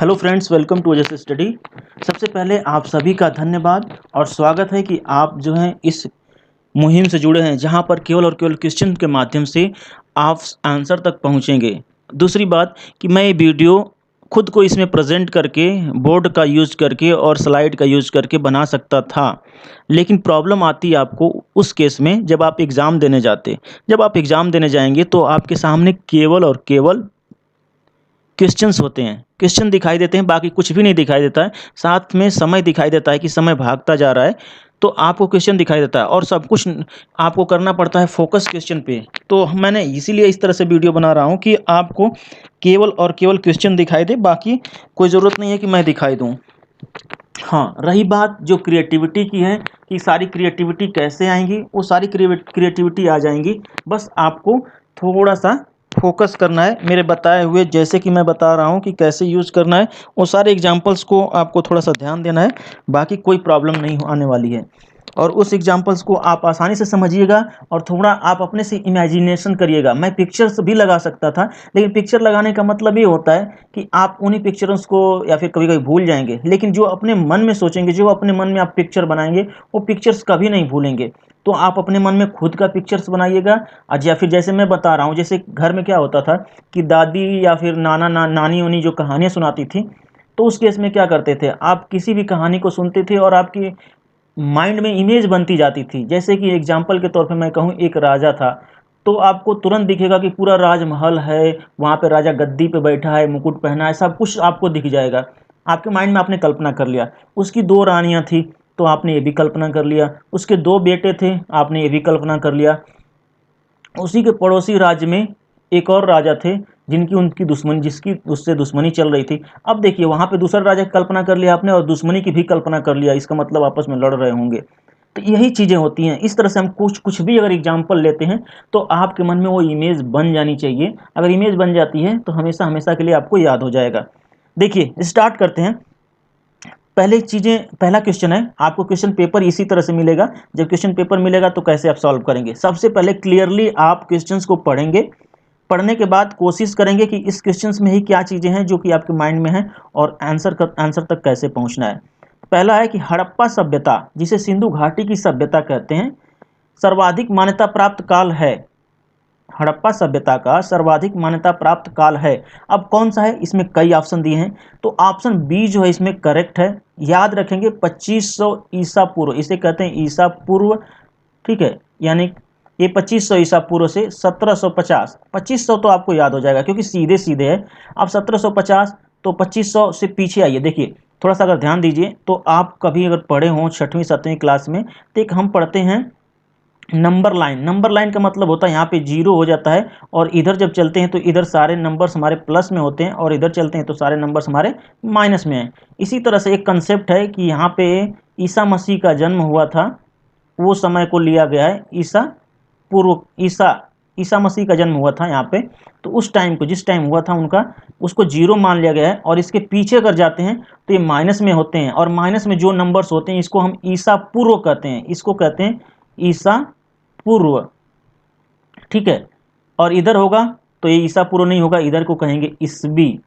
Hello friends, welcome to Ojas study. सबसे पहले आप सभी का धन्यवाद और स्वागत है कि आप जो हैं इस मुहिम से जुड़े हैं जहां पर केवल और केवल क्वेश्चन के माध्यम से आप आंसर तक पहुंचेंगे। दूसरी बात कि मैं ये वीडियो खुद को इसमें प्रेजेंट करके बोर्ड का यूज़ करके और स्लाइड का यूज़ करके बना सकता था, लेकिन प्रॉब्लम आती है आपको उस केस में जब आप एग्ज़ाम देने जाते। जब आप एग्ज़ाम देने जाएंगे तो आपके सामने केवल और केवल क्वेश्चंस होते हैं, क्वेश्चन दिखाई देते हैं, बाकी कुछ भी नहीं दिखाई देता है। साथ में समय दिखाई देता है कि समय भागता जा रहा है, तो आपको क्वेश्चन दिखाई देता है और सब कुछ आपको करना पड़ता है फोकस क्वेश्चन पे। तो मैंने इसीलिए इस तरह से वीडियो बना रहा हूँ कि आपको केवल और केवल क्वेश्चन दिखाई दे, बाकी कोई ज़रूरत नहीं है कि मैं दिखाई दूँ। हाँ, रही बात जो क्रिएटिविटी की है कि सारी क्रिएटिविटी कैसे आएंगी, वो सारी क्रिएटिविटी आ जाएंगी। बस आपको थोड़ा सा फोकस करना है मेरे बताए हुए, जैसे कि मैं बता रहा हूँ कि कैसे यूज़ करना है, वो सारे एग्जांपल्स को आपको थोड़ा सा ध्यान देना है। बाकी कोई प्रॉब्लम नहीं आने वाली है और उस एग्जांपल्स को आप आसानी से समझिएगा और थोड़ा आप अपने से इमेजिनेशन करिएगा। मैं पिक्चर्स भी लगा सकता था, लेकिन पिक्चर लगाने का मतलब ये होता है कि आप उन्हीं पिक्चर्स को या फिर कभी कभी भूल जाएंगे, लेकिन जो अपने मन में सोचेंगे, जो अपने मन में आप पिक्चर बनाएंगे, वो पिक्चर्स कभी नहीं भूलेंगे। तो आप अपने मन में खुद का पिक्चर्स बनाइएगा। आज या फिर जैसे मैं बता रहा हूँ, जैसे घर में क्या होता था कि दादी या फिर नानी उनी जो कहानियाँ सुनाती थी, तो उस केस में क्या करते थे, आप किसी भी कहानी को सुनते थे और आपकी माइंड में इमेज बनती जाती थी। जैसे कि एग्जाम्पल के तौर पे मैं कहूँ, एक राजा था, तो आपको तुरंत दिखेगा कि पूरा राजमहल है, वहाँ पे राजा गद्दी पे बैठा है, मुकुट पहना है, सब कुछ आपको दिख जाएगा। आपके माइंड में आपने कल्पना कर लिया। उसकी दो रानियाँ थी, तो आपने ये भी कल्पना कर लिया। उसके दो बेटे थे, आपने ये भी कल्पना कर लिया। उसी के पड़ोसी राज्य में एक और राजा थे जिनकी उनकी दुश्मनी जिसकी उससे दुश्मनी चल रही थी। अब देखिए, वहाँ पे दूसरा राजा की कल्पना कर लिया आपने और दुश्मनी की भी कल्पना कर लिया, इसका मतलब आपस में लड़ रहे होंगे। तो यही चीज़ें होती हैं। इस तरह से हम कुछ कुछ भी अगर एग्जाम्पल लेते हैं तो आपके मन में वो इमेज बन जानी चाहिए। अगर इमेज बन जाती है तो हमेशा हमेशा के लिए आपको याद हो जाएगा। देखिए, स्टार्ट करते हैं। पहला क्वेश्चन है, आपको क्वेश्चन पेपर इसी तरह से मिलेगा। जब क्वेश्चन पेपर मिलेगा तो कैसे आप सॉल्व करेंगे, सबसे पहले क्लियरली आप क्वेश्चंस को पढ़ेंगे। पढ़ने के बाद कोशिश करेंगे कि इस क्वेश्चंस में ही क्या चीज़ें हैं जो कि आपके माइंड में हैं और आंसर तक कैसे पहुंचना है। पहला है कि हड़प्पा सभ्यता, जिसे सिंधु घाटी की सभ्यता कहते हैं, सर्वाधिक मान्यता प्राप्त काल है। हड़प्पा सभ्यता का सर्वाधिक मान्यता प्राप्त काल है। अब कौन सा है, इसमें कई ऑप्शन दिए हैं, तो ऑप्शन बी जो है इसमें करेक्ट है। याद रखेंगे 2500 ईसा पूर्व, इसे कहते हैं ईसा पूर्व। ठीक है, यानी ये 2500 ईसा पूर्व से 1750। 2500 तो आपको याद हो जाएगा क्योंकि सीधे सीधे है। अब 1750 तो 2500 से पीछे आइए। देखिए, थोड़ा सा अगर ध्यान दीजिए तो आप कभी अगर पढ़े हों 6वीं 7वीं क्लास में, तो एक हम पढ़ते हैं नंबर लाइन। नंबर लाइन का मतलब होता है यहाँ पे जीरो हो जाता है और इधर जब चलते हैं तो इधर सारे नंबर्स हमारे प्लस में होते हैं और इधर चलते हैं तो सारे नंबर्स हमारे माइनस में हैं। इसी तरह से एक कंसेप्ट है कि यहाँ पे ईसा मसीह का जन्म हुआ था, वो समय को लिया गया है ईसा पूर्व। ईसा मसीह का जन्म हुआ था यहाँ पे, तो उस टाइम को, जिस टाइम हुआ था उनका, उसको जीरो मान लिया गया है। और इसके पीछे अगर जाते हैं तो ये माइनस में होते हैं और माइनस में जो नंबर्स होते हैं इसको हम ईसा पूर्व कहते हैं, इसको कहते हैं ईसा पूर्व। ठीक है, और इधर होगा तो ये ईसा पूर्व नहीं होगा, इधर को कहेंगे ईसवी।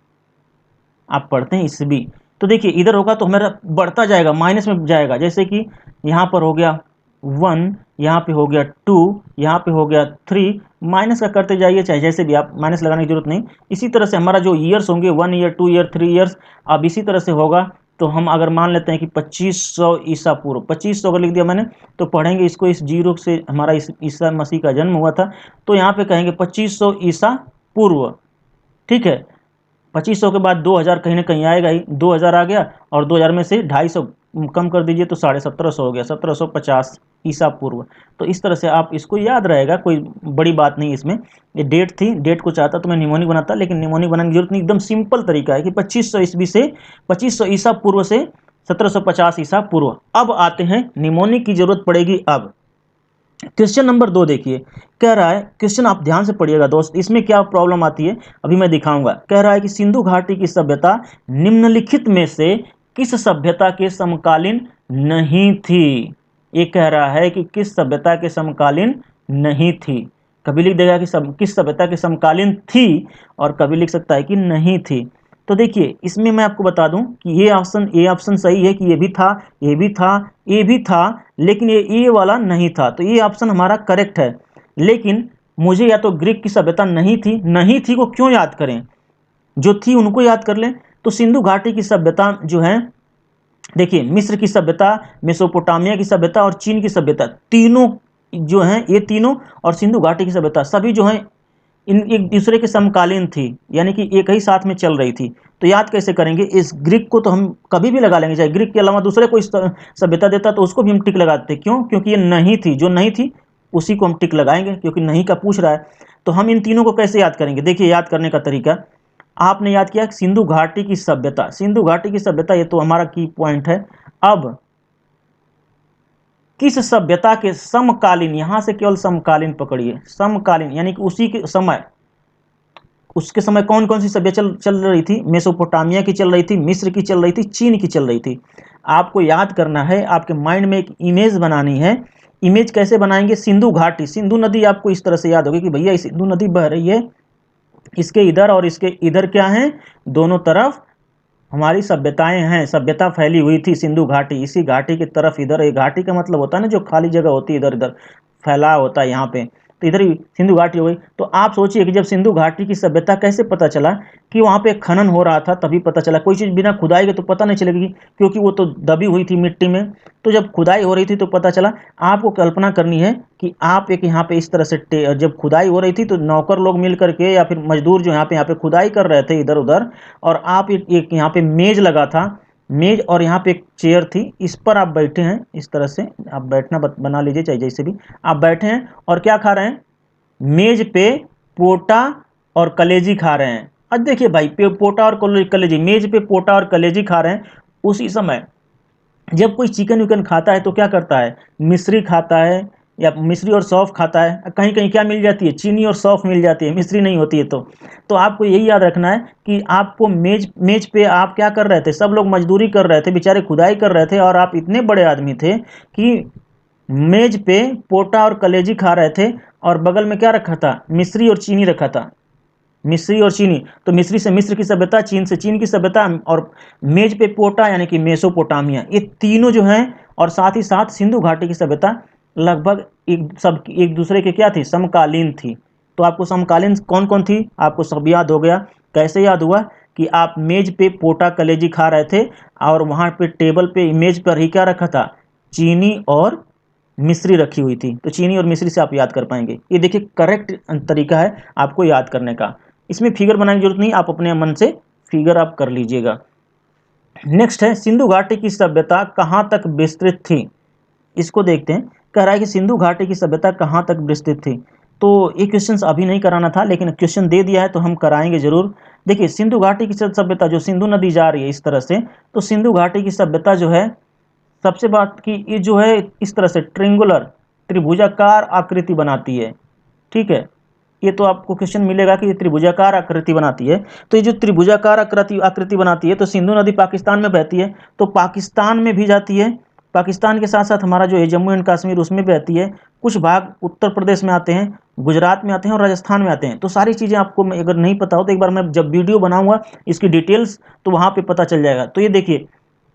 आप पढ़ते हैं ईसवी। तो देखिए, इधर होगा तो हमारा बढ़ता जाएगा, माइनस में जाएगा। जैसे कि यहाँ पर हो गया 1, यहाँ पे हो गया 2, यहाँ पे हो गया 3, माइनस का करते जाइए, चाहे जैसे भी, आप माइनस लगाने की जरूरत नहीं। इसी तरह से हमारा जो ईयर्स होंगे 1 ईयर, 2 ईयर, 3 ईयर्स, अब इसी तरह से होगा। तो हम अगर मान लेते हैं कि 2500 ईसा पूर्व, 2500 अगर लिख दिया मैंने, तो पढ़ेंगे इसको इस जीरो से, हमारा इस ईसा मसीह का जन्म हुआ था, तो यहाँ पे कहेंगे 2500 ईसा पूर्व। ठीक है, 2500 के बाद 2000 कहीं ना कहीं आएगा ही, 2000 आ गया और 2000 में से 250 कम कर दीजिए तो 1750 हो गया, 1750 ईसा पूर्व। तो इस तरह से आप इसको याद रहेगा, कोई बड़ी बात नहीं इसमें। ये डेट थी, डेट को चाहता तो मैं निमोनिक बनाता, लेकिन निमोनिक बनाने की जरूरत नहीं। एकदम सिंपल तरीका है कि 2500 ईस्वी से 2500 ईसा पूर्व से 1750 ईसा पूर्व। अब आते हैं निमोनिक की जरूरत पड़ेगी अब। क्वेश्चन नंबर 2 देखिए, कह रहा है, क्वेश्चन आप ध्यान से पढ़िएगा दोस्त, इसमें क्या प्रॉब्लम आती है अभी मैं दिखाऊंगा। कह रहा है कि सिंधु घाटी की सभ्यता निम्नलिखित में से किस सभ्यता के समकालीन नहीं थी। ये कह रहा है कि किस सभ्यता के समकालीन नहीं थी। कभी लिख देगा कि किस सभ्यता के समकालीन थी और कभी लिख सकता है कि नहीं थी। तो देखिए इसमें मैं आपको बता दूं कि ये ऑप्शन सही है कि ये भी था, ये भी था, ये भी था, लेकिन ये वाला नहीं था। तो ये ऑप्शन हमारा करेक्ट है। लेकिन मुझे या तो ग्रीक की सभ्यता नहीं थी को क्यों याद करें, जो थी उनको याद कर लें। तो सिंधु घाटी की सभ्यता जो है, देखिए मिस्र की सभ्यता, मेसोपोटामिया की सभ्यता और चीन की सभ्यता, तीनों जो हैं, ये तीनों और सिंधु घाटी की सभ्यता सभी जो हैं इन एक दूसरे के समकालीन थी, यानी कि एक ही साथ में चल रही थी। तो याद कैसे करेंगे, इस ग्रीक को तो हम कभी भी लगा लेंगे, चाहे ग्रीक के अलावा दूसरे कोई सभ्यता देता तो उसको भी हम टिक लगाते। क्यों? क्योंकि ये नहीं थी, जो नहीं थी उसी को हम टिक लगाएंगे, क्योंकि नहीं का पूछ रहा है। तो हम इन तीनों को कैसे याद करेंगे, देखिए याद करने का तरीका, आपने याद किया सिंधु घाटी की सभ्यता, सिंधु घाटी की सभ्यता, ये तो हमारा की पॉइंट है। अब किस सभ्यता के समकालीन, यहां से केवल समकालीन पकड़िए, समकालीन यानी कि उसी के समय, उसके समय कौन कौन सी सभ्यता चल रही थी, मेसोपोटामिया की चल रही थी, मिस्र की चल रही थी, चीन की चल रही थी। आपको याद करना है, आपके माइंड में एक इमेज बनानी है। इमेज कैसे बनाएंगे, सिंधु घाटी, सिंधु नदी आपको इस तरह से याद होगी कि भैया सिंधु नदी बह रही है, इसके इधर और इसके इधर क्या है, दोनों तरफ हमारी सभ्यताएं हैं, सभ्यता फैली हुई थी सिंधु घाटी, इसी घाटी की तरफ इधर, एक घाटी का मतलब होता है ना जो खाली जगह होती है, इधर इधर फैला होता है यहाँ पे, तो इधर ही सिंधु घाटी हो गई। तो आप सोचिए कि जब सिंधु घाटी की सभ्यता कैसे पता चला, कि वहाँ पे खनन हो रहा था तभी पता चला। कोई चीज़ बिना खुदाई के तो पता नहीं चलेगी, क्योंकि वो तो दबी हुई थी मिट्टी में। तो जब खुदाई हो रही थी तो पता चला। आपको कल्पना करनी है कि आप एक यहाँ पे इस तरह से जब खुदाई हो रही थी तो नौकर लोग मिल करके या फिर मजदूर जो यहाँ पे खुदाई कर रहे थे इधर उधर, और आप एक यहाँ पे मेज लगा था, मेज और यहाँ पे एक चेयर थी, इस पर आप बैठे हैं, इस तरह से आप बैठना बना लीजिए, चाहे जैसे भी आप बैठे हैं, और क्या खा रहे हैं, मेज पे पोटा और कलेजी खा रहे हैं। अब देखिए भाई, पोटा और कलेजी, मेज पे पोटा और कलेजी खा रहे हैं। उसी समय जब कोई चिकन विकन खाता है तो क्या करता है, मिश्री खाता है, या मिश्री और सौंफ खाता है। कहीं कहीं क्या मिल जाती है, चीनी और सौंफ मिल जाती है, मिश्री नहीं होती है। तो आपको यही याद रखना है कि आपको मेज मेज पे आप क्या कर रहे थे, सब लोग मजदूरी कर रहे थे, बेचारे खुदाई कर रहे थे, और आप इतने बड़े आदमी थे कि मेज पे पोटा और कलेजी खा रहे थे, और बगल में क्या रखा था, मिश्री और चीनी रखा था, मिस्री और चीनी। तो मिस्री से मिस्र की सभ्यता, चीन से चीन की सभ्यता, और मेज पे पोटा यानी कि मेसोपोटामिया, ये तीनों जो हैं, और साथ ही साथ सिंधु घाटी की सभ्यता लगभग एक दूसरे के क्या थी, समकालीन थी। तो आपको समकालीन कौन कौन थी आपको सब याद हो गया। कैसे याद हुआ कि आप मेज पे पोटा कलेजी खा रहे थे, और वहाँ पे टेबल पे मेज पर ही क्या रखा था, चीनी और मिस्री रखी हुई थी। तो चीनी और मिस्री से आप याद कर पाएंगे। ये देखिए करेक्ट तरीका है आपको याद करने का। इसमें फिगर बनाने की जरूरत नहीं, आप अपने मन से फिगर आप कर लीजिएगा। नेक्स्ट है, सिंधु घाटी की सभ्यता कहाँ तक विस्तृत थी। इसको देखते हैं। कह रहा है कि सिंधु घाटी की सभ्यता कहाँ तक विस्तृत थी। तो ये क्वेश्चन अभी नहीं कराना था, लेकिन क्वेश्चन दे दिया है तो हम कराएंगे जरूर। देखिए सिंधु घाटी की सभ्यता, जो सिंधु नदी जा रही है इस तरह से, तो सिंधु घाटी की सभ्यता जो है, सबसे बात की ये जो है इस तरह से ट्रिंगुलर, त्रिभुजाकार आकृति बनाती है। ठीक है, ये तो आपको क्वेश्चन मिलेगा कि ये त्रिभुजाकार आकृति बनाती है। तो ये जो त्रिभुजाकार आकृति बनाती है, तो सिंधु नदी पाकिस्तान में बहती है, तो पाकिस्तान में भी जाती है। पाकिस्तान के साथ साथ हमारा जो है जम्मू एंड कश्मीर, उसमें बहती है। कुछ भाग उत्तर प्रदेश में आते हैं, गुजरात में आते हैं, और राजस्थान में आते हैं। तो सारी चीज़ें आपको अगर नहीं पता हो तो एक बार मैं जब वीडियो बनाऊंगा इसकी डिटेल्स, तो वहाँ पे पता चल जाएगा। तो ये देखिए,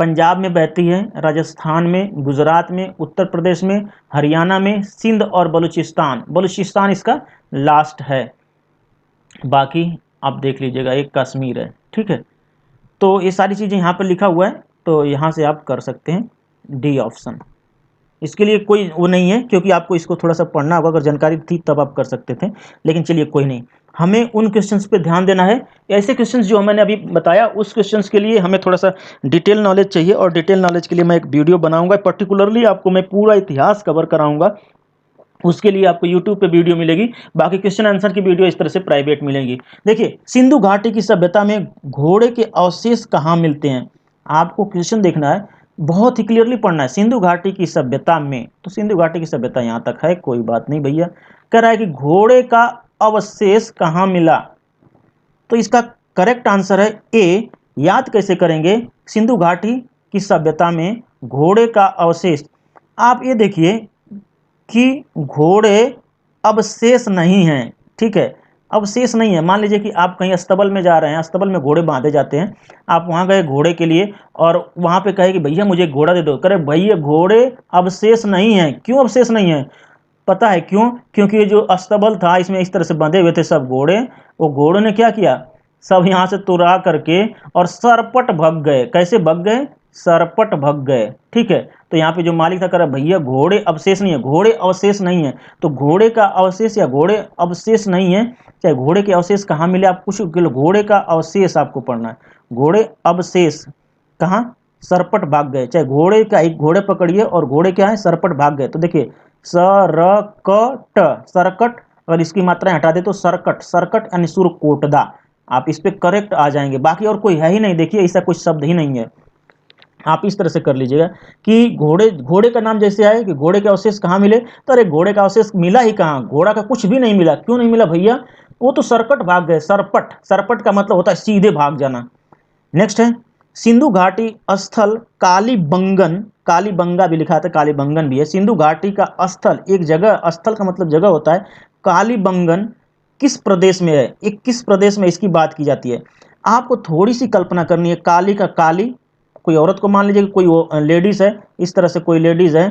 पंजाब में बहती है, राजस्थान में, गुजरात में, उत्तर प्रदेश में, हरियाणा में, सिंध और बलूचिस्तान, बलूचिस्तान इसका लास्ट है। बाकी आप देख लीजिएगा, एक कश्मीर है। ठीक है, तो ये सारी चीज़ें यहाँ पर लिखा हुआ है, तो यहाँ से आप कर सकते हैं डी ऑप्शन। इसके लिए कोई वो नहीं है, क्योंकि आपको इसको थोड़ा सा पढ़ना होगा, अगर जानकारी थी तब आप कर सकते थे, लेकिन चलिए कोई नहीं। हमें उन क्वेश्चंस पे ध्यान देना है, ऐसे क्वेश्चंस जो मैंने अभी बताया उस क्वेश्चंस के लिए हमें थोड़ा सा डिटेल नॉलेज चाहिए, और डिटेल नॉलेज के लिए मैं एक वीडियो बनाऊंगा, पर्टिकुलरली आपको मैं पूरा इतिहास कवर कराऊंगा। उसके लिए आपको यूट्यूब पे वीडियो मिलेगी, बाकी क्वेश्चन आंसर की वीडियो इस तरह से प्राइवेट मिलेंगी। देखिए सिंधु घाटी की सभ्यता में घोड़े के अवशेष कहाँ मिलते हैं, आपको क्वेश्चन देखना है, बहुत ही क्लियरली पढ़ना है। सिंधु घाटी की सभ्यता में, तो सिंधु घाटी की सभ्यता यहाँ तक है, कोई बात नहीं भैया। कह रहा है कि घोड़े का अवशेष कहाँ मिला, तो इसका करेक्ट आंसर है ए। याद कैसे करेंगे, सिंधु घाटी की सभ्यता में घोड़े का अवशेष, आप ये देखिए कि घोड़े अवशेष नहीं हैं। ठीक है, अवशेष नहीं है। मान लीजिए कि आप कहीं अस्तबल में जा रहे हैं, अस्तबल में घोड़े बांधे जाते हैं, आप वहाँ गए घोड़े के लिए और वहाँ पे कहे कि भैया मुझे घोड़ा दे दो, करे भैया घोड़े अवशेष नहीं है। क्यों अवशेष नहीं है? पता है क्यों? क्योंकि ये जो अस्तबल था इसमें इस तरह से बंधे हुए थे सब घोड़े, वो घोड़ों ने क्या किया, सब यहाँ से तुरा करके और सरपट भग गए। कैसे भग गए? सरपट भग गए। ठीक है, तो यहाँ पे जो मालिक था कह रहा भैया घोड़े अवशेष नहीं है, घोड़े अवशेष नहीं है। तो घोड़े का अवशेष या घोड़े अवशेष नहीं है, चाहे घोड़े के अवशेष कहाँ मिले आप कुछ, घोड़े का अवशेष आपको पढ़ना है। घोड़े अवशेष कहाँ? सरपट भाग गए। चाहे घोड़े का एक घोड़े पकड़िए और घोड़े क्या है, सरपट भाग गए। तो देखिए सरकट, सरकट अगर इसकी मात्राएं हटा दे तो सरकट, सरकट यानी सुरकोटदा, आप इस पे करेक्ट आ जाएंगे। बाकी और कोई है ही नहीं, देखिए ऐसा कुछ शब्द ही नहीं है। आप इस तरह से कर लीजिएगा कि घोड़े, घोड़े का नाम जैसे आए कि घोड़े के अवशेष कहाँ मिले, तो अरे घोड़े का अवशेष मिला ही कहाँ, घोड़ा का कुछ भी नहीं मिला। क्यों नहीं मिला भैया? वो तो सरकट भाग गए। सरपट, सरपट का मतलब होता है सीधे भाग जाना। नेक्स्ट है सिंधु घाटी स्थल कालीबंगन, कालीबंगा भी लिखा था, कालीबंगन भी है। सिंधु घाटी का स्थल एक जगह, स्थल का मतलब जगह होता है। कालीबंगन किस प्रदेश में है? एक किस प्रदेश में इसकी बात की जाती है? आपको थोड़ी सी कल्पना करनी है। काली का काली, कोई औरत को मान लीजिए कि कोई लेडीज है, इस तरह से कोई लेडीज है,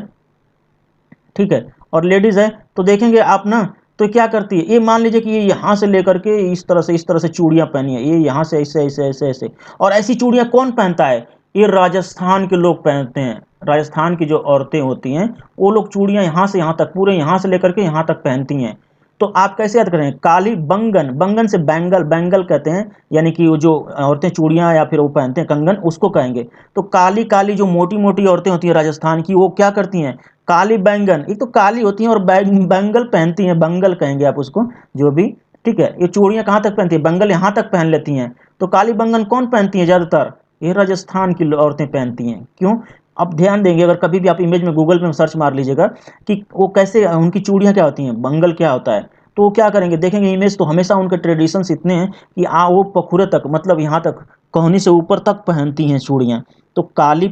ठीक है, और लेडीज है तो देखेंगे आप ना, तो क्या करती है, ये मान लीजिए कि ये यहाँ से लेकर के इस तरह से चूड़ियाँ पहनी है, ये यहाँ से ऐसे ऐसे ऐसे ऐसे। और ऐसी चूड़ियाँ कौन पहनता है? ये राजस्थान के लोग पहनते हैं। राजस्थान की जो औरतें होती हैं वो लोग चूड़ियाँ यहाँ से यहाँ तक, पूरे यहाँ से लेकर के यहाँ तक पहनती हैं। तो आप कैसे याद करें? काली बंगन, बंगन से बैंगल, बैंगल कहते हैं, यानी कि वो जो औरतें चूड़ियाँ या फिर वो पहनते हैं कंगन, उसको कहेंगे। तो काली काली जो मोटी मोटी औरतें होती हैं राजस्थान की, वो क्या करती हैं? काली बैंगन, एक तो काली होती हैं और बैंगल पहनती हैं, बंगल कहेंगे आप उसको जो भी, ठीक है। ये चूड़ियाँ कहाँ तक पहनती है? बंगल यहाँ तक पहन लेती हैं। तो काली बंगन कौन पहनती है ज़्यादातर? ये राजस्थान की औरतें पहनती हैं। क्यों? अब ध्यान देंगे, अगर कभी भी आप इमेज में गूगल में सर्च मार लीजिएगा कि वो कैसे, उनकी चूड़ियाँ क्या होती हैं, बंगल क्या होता है, तो वो क्या करेंगे, देखेंगे इमेज तो हमेशा उनके ट्रेडिशंस इतने हैं कि वो पखुरे तक, मतलब यहाँ तक कोहनी से ऊपर तक पहनती हैं चूड़ियाँ। तो काली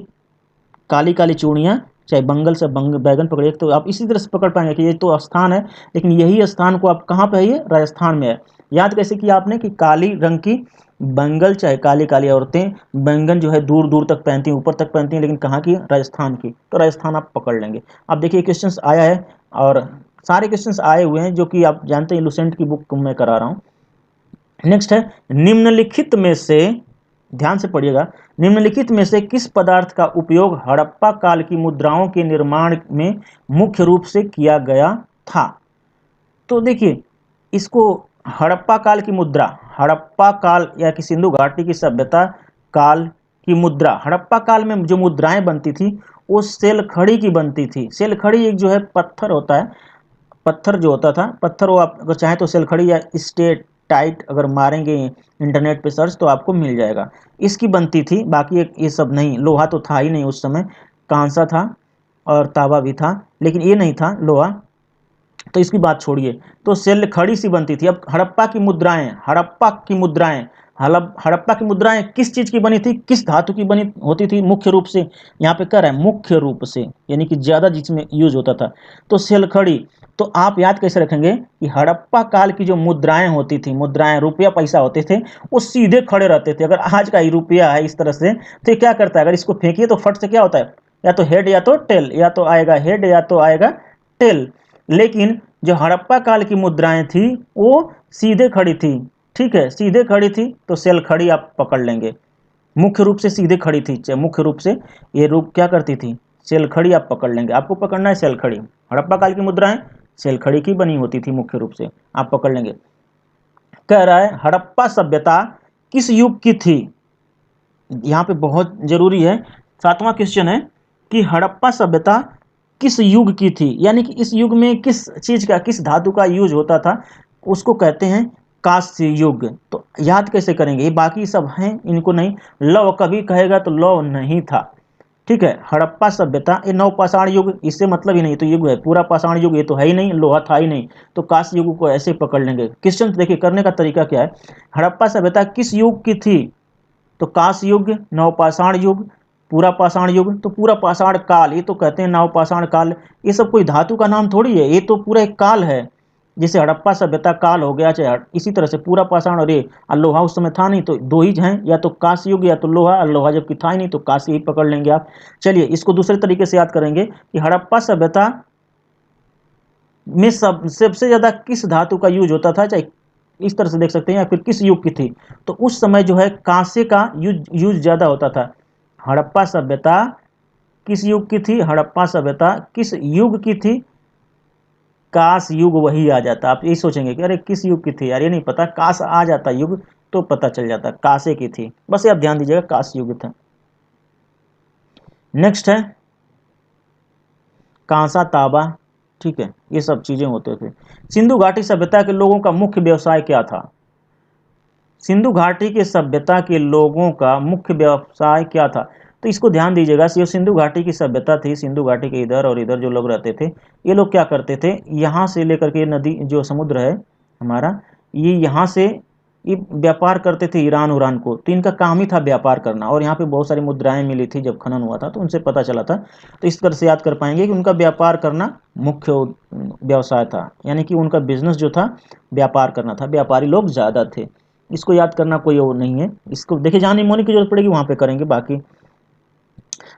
काली काली चूड़ियाँ, चाहे बंगल से बैगन पकड़िए, तो आप इसी तरह से पकड़ पाएंगे कि ये तो स्थान है, लेकिन यही स्थान को आप कहाँ पे है, ये राजस्थान में है। याद कैसे किया आपने कि काली रंग की बंगल, चाहे काली काली औरतें बैंगन जो है दूर दूर तक पहनती हैं, ऊपर तक पहनती हैं, लेकिन कहाँ की? राजस्थान की। तो राजस्थान आप पकड़ लेंगे। अब देखिए क्वेश्चंस आया है और सारे क्वेश्चंस आए हुए हैं जो कि आप जानते हैं लुसेंट की बुक में करा रहा हूँ। नेक्स्ट है निम्नलिखित में से, ध्यान से पढ़िएगा, निम्नलिखित में से किस पदार्थ का उपयोग हड़प्पा काल की मुद्राओं के निर्माण में मुख्य रूप से किया गया था? तो देखिए इसको, हड़प्पा काल की मुद्रा, हड़प्पा काल या कि सिंधु घाटी की सभ्यता काल की मुद्रा, हड़प्पा काल में जो मुद्राएं बनती थी वो सेलखड़ी की बनती थी। सेलखड़ी एक जो है पत्थर होता है, पत्थर जो होता था, पत्थर वो आप अगर चाहें तो सेलखड़ी या स्टेट टाइट अगर मारेंगे इंटरनेट पे सर्च तो आपको मिल जाएगा, इसकी बनती थी। बाकी एक ये सब नहीं, लोहा तो था ही नहीं उस समय, कांसा था और तांबा भी था, लेकिन ये नहीं था लोहा, तो इसकी बात छोड़िए। तो सेलखड़ी सी बनती थी। अब हड़प्पा की मुद्राएं, हड़प्पा की मुद्राएं, हड़प्पा की मुद्राएं किस चीज की बनी थी, किस धातु की बनी होती थी मुख्य रूप से? यहाँ पे कह रहा है मुख्य रूप से, यानी कि ज्यादा जिसमें यूज होता था, तो सेलखड़ी। तो आप याद कैसे रखेंगे कि हड़प्पा काल की जो मुद्राएं होती थी, मुद्राएं रुपया पैसा होते थे, वो सीधे खड़े रहते थे। अगर आज का ही रुपया है इस तरह से, तो ये क्या करता है, अगर इसको फेंकिए तो फट से क्या होता है, या तो हेड या तो टेल, या तो आएगा हेड या तो आएगा टेल। लेकिन जो हड़प्पा काल की मुद्राएं थी वो सीधे खड़ी थी, ठीक है, सीधे खड़ी थी, तो सेलखड़ी आप पकड़ लेंगे। मुख्य रूप से सीधे खड़ी थी, मुख्य रूप से ये रूप क्या करती थी, सेलखड़ी आप पकड़ लेंगे। आपको पकड़ना है सेलखड़ी। हड़प्पा काल की मुद्राएं सेलखड़ी की बनी होती थी मुख्य रूप से, आप पकड़ लेंगे। कह रहा है हड़प्पा सभ्यता किस युग की थी? यहाँ पे बहुत जरूरी है, 7वां क्वेश्चन है कि हड़प्पा सभ्यता किस युग की थी, यानी कि इस युग में किस चीज का, किस धातु का यूज होता था, उसको कहते हैं कांस्य युग। तो याद कैसे करेंगे, ये बाकी सब हैं, इनको नहीं। लव कभी कहेगा तो लव नहीं था, ठीक है। हड़प्पा सभ्यता ये नवपाषाण युग, इससे मतलब ही नहीं, तो युग है पूरा पाषाण युग, ये तो है ही नहीं, लोहा था ही नहीं, तो कांस्य युग को ऐसे पकड़ लेंगे। क्वेश्चन देखिए करने का तरीका क्या है, हड़प्पा सभ्यता किस युग की थी, तो कांस्य युग, नवपाषाण युग, पूरा पाषाण युग, तो पूरा पाषाण काल, ये तो कहते हैं नवपाषाण काल। ये सब कोई धातु का नाम थोड़ी है, ये तो पूरा एक काल है। जैसे हड़प्पा सभ्यता काल हो गया, चाहे इसी तरह से पूरा पाषाण, और ये लोहा उस समय था नहीं, तो दो ही हैं, या तो कांस्य युग या तो लोहा। लोहा जबकि था ही नहीं तो कांस्य ही पकड़ लेंगे आप। चलिए इसको दूसरे तरीके से याद करेंगे कि हड़प्पा सभ्यता में सबसे ज्यादा किस धातु का यूज होता था, चाहे इस तरह से देख सकते हैं, या फिर किस युग की थी, तो उस समय जो है कांसे का यूज ज्यादा होता था। हड़प्पा सभ्यता किस युग की थी, हड़प्पा सभ्यता किस युग की थी, कांस युग वही आ जाता। आप यही सोचेंगे कि अरे किस युग की थी यार, ये नहीं पता, कांस आ जाता युग तो पता चल जाता कांसे की थी, बस ये आप ध्यान दीजिएगा कांस युग था। नेक्स्ट है कांसा तांबा, ठीक है, ये सब चीजें होते थे। सिंधु घाटी सभ्यता के लोगों का मुख्य व्यवसाय क्या था, सिंधु घाटी के सभ्यता के लोगों का मुख्य व्यवसाय क्या था, तो इसको ध्यान दीजिएगा। ये सिंधु घाटी की सभ्यता थी, सिंधु घाटी के इधर और इधर जो लोग रहते थे, ये लोग क्या करते थे, यहाँ से लेकर के नदी जो समुद्र है हमारा, ये यहाँ से ये व्यापार करते थे ईरान उरान को, तो इनका काम ही था व्यापार करना। और यहाँ पे बहुत सारी मुद्राएं मिली थी जब खनन हुआ था, तो उनसे पता चला था। तो इस तरह से याद कर पाएंगे कि उनका व्यापार करना मुख्य व्यवसाय था, यानी कि उनका बिजनेस जो था व्यापार करना था, व्यापारी लोग ज़्यादा थे। इसको याद करना कोई वो नहीं है, इसको देखिए जहाँ निमोनी की जरूरत पड़ेगी वहाँ पे करेंगे। बाकी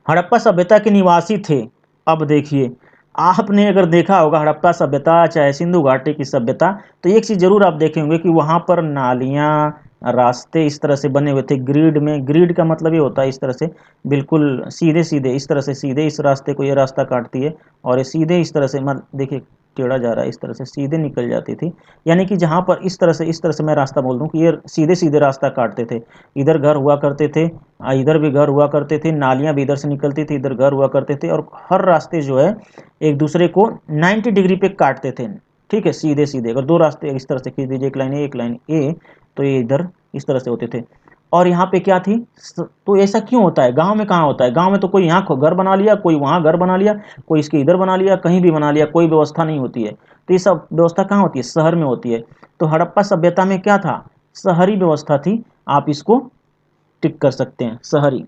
हड़प्पा सभ्यता के निवासी थे। अब देखिए आपने अगर देखा होगा हड़प्पा सभ्यता चाहे सिंधु घाटी की सभ्यता, तो एक चीज़ जरूर आप देखे होंगे कि वहाँ पर नालियाँ, रास्ते इस तरह से बने हुए थे ग्रिड में। ग्रिड का मतलब ये होता है इस तरह से बिल्कुल सीधे सीधे, इस तरह से सीधे इस रास्ते को ये रास्ता काटती है, और ये सीधे इस तरह से मत देखिए टेढ़ा जा रहा है, इस तरह से सीधे निकल जाती थी। यानी कि जहाँ पर इस तरह से मैं रास्ता बोल दूँ कि ये सीधे सीधे रास्ता काटते थे। इधर घर हुआ करते थे, इधर भी घर हुआ करते थे, नालियाँ भी इधर से निकलती थी, इधर घर हुआ करते थे, और हर रास्ते जो है एक दूसरे को 90 डिग्री पे काटते थे, ठीक है, सीधे सीधे। अगर दो रास्ते इस तरह से खींच दीजिए, एक लाइन ए एक लाइन ए, तो ये इधर इस तरह से होते थे। और यहाँ पे क्या थी, तो ऐसा क्यों होता है, गांव में कहाँ होता है, गांव में तो कोई यहाँ घर बना लिया, कोई वहाँ घर बना लिया, कोई इसके इधर बना लिया, कहीं भी बना लिया, कोई व्यवस्था नहीं होती है। तो ये सब व्यवस्था कहाँ होती है, शहर में होती है। तो हड़प्पा सभ्यता में क्या था, शहरी व्यवस्था थी। आप इसको टिक कर सकते हैं, शहरी,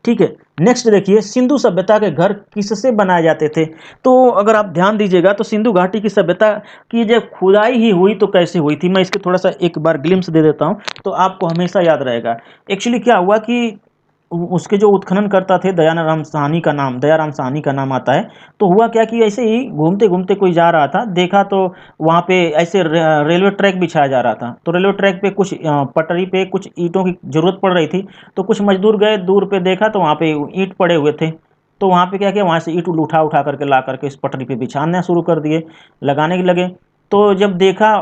ठीक है। नेक्स्ट देखिए सिंधु सभ्यता के घर किससे बनाए जाते थे। तो अगर आप ध्यान दीजिएगा तो सिंधु घाटी की सभ्यता की जब खुदाई ही हुई तो कैसे हुई थी, मैं इसके थोड़ा सा एक बार ग्लिम्स दे देता हूं तो आपको हमेशा याद रहेगा। एक्चुअली क्या हुआ कि उसके जो उत्खनन करता थे दयाराम साहनी का नाम आता है। तो हुआ क्या कि ऐसे ही घूमते घूमते कोई जा रहा था, देखा तो वहाँ पे ऐसे रेलवे ट्रैक बिछाया जा रहा था। तो रेलवे ट्रैक पे कुछ पटरी पे कुछ ईंटों की जरूरत पड़ रही थी। तो कुछ मजदूर गए, दूर पे देखा तो वहाँ पे ईंट पड़े हुए थे। तो वहाँ पे क्या किया, वहाँ से ईंट उठा उठा करके ला करके इस पटरी पे बिछाना शुरू कर दिए, लगाने के लगे। तो जब देखा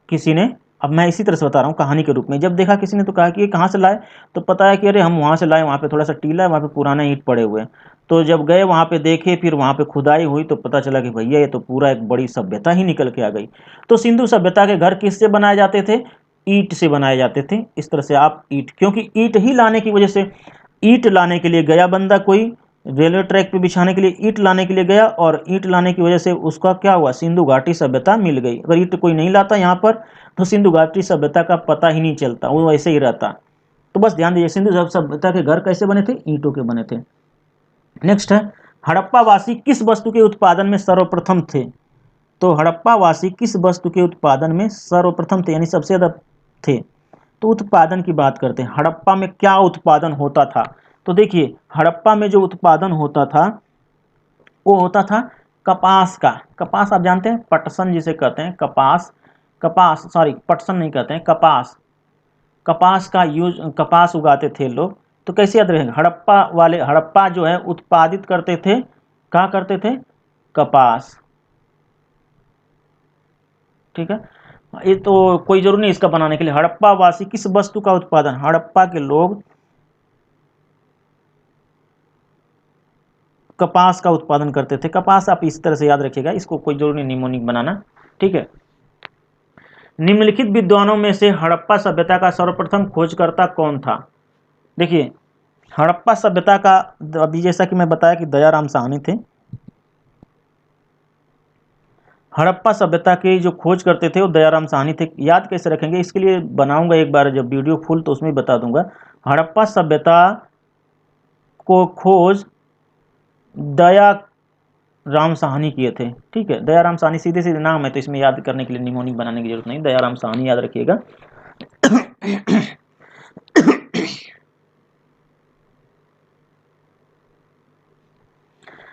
किसी ने, अब मैं इसी तरह से बता रहा हूँ कहानी के रूप में, जब देखा किसी ने तो कहा कि ये कहाँ से लाए, तो पता है कि अरे हम वहाँ से लाए, वहाँ पे थोड़ा सा टीला है, वहाँ पे पुराना ईंट पड़े हुए हैं। तो जब गए वहाँ पे देखे, फिर वहाँ पे खुदाई हुई तो पता चला कि भैया ये तो पूरा एक बड़ी सभ्यता ही निकल के आ गई। तो सिंधु सभ्यता के घर किससे बनाए जाते थे, ईंट से बनाए जाते थे। इस तरह से आप ईंट, क्योंकि ईंट ही लाने की वजह से, ईंट लाने के लिए गया बंदा कोई, रेलवे ट्रैक पे बिछाने के लिए ईंट लाने के लिए गया, और ईंट लाने की वजह से उसका क्या हुआ, सिंधु घाटी सभ्यता मिल गई। अगर ईंट कोई नहीं लाता यहाँ पर तो सिंधु घाटी सभ्यता का पता ही नहीं चलता, वो ऐसे ही रहता। तो बस ध्यान दीजिए सिंधु सभ्यता के घर कैसे बने थे, ईंटों के बने थे। नेक्स्ट है हड़प्पा वासी किस वस्तु के उत्पादन में सर्वप्रथम थे। तो हड़प्पा वासी किस वस्तु के उत्पादन में सर्वप्रथम थे, यानी सबसे ज्यादा थे। तो उत्पादन की बात करते हैं, हड़प्पा में क्या उत्पादन होता था। तो देखिए हड़प्पा में जो उत्पादन होता था वो होता था कपास का। कपास आप जानते हैं, पटसन जिसे कहते हैं, कपास, कपास सॉरी पटसन नहीं कहते हैं, कपास, कपास का यूज, कपास उगाते थे लोग। तो कैसे याद रहेंगे, हड़प्पा जो है उत्पादित करते थे, क्या करते थे, कपास, ठीक है। ये तो कोई जरूरी नहीं इसका बनाने के लिए। हड़प्पा वासी किस वस्तु का उत्पादन, हड़प्पा के लोग कपास का उत्पादन करते थे। कपास आप इस तरह से याद रखिएगा, इसको कोई जरूरी नहीं निमोनिक बनाना, ठीक है। निम्नलिखित विद्वानों में से हड़प्पा सभ्यता का सर्वप्रथम खोजकर्ता कौन था। देखिए हड़प्पा सभ्यता का, अभी जैसा कि मैं बताया कि दयाराम साहनी थे। हड़प्पा सभ्यता की जो खोज करते थे वो दयाराम साहनी थे। याद कैसे रखेंगे, इसके लिए बनाऊंगा एक बार जब वीडियो फुल तो उसमें बता दूंगा। हड़प्पा सभ्यता को खोज दया राम साहनी किए थे। ठीक है, दयाराम साहनी सीधे सीधे नाम है तो इसमें याद करने के लिए निमोनिक बनाने की जरूरत नहीं, दयाराम साहनी याद रखिएगा।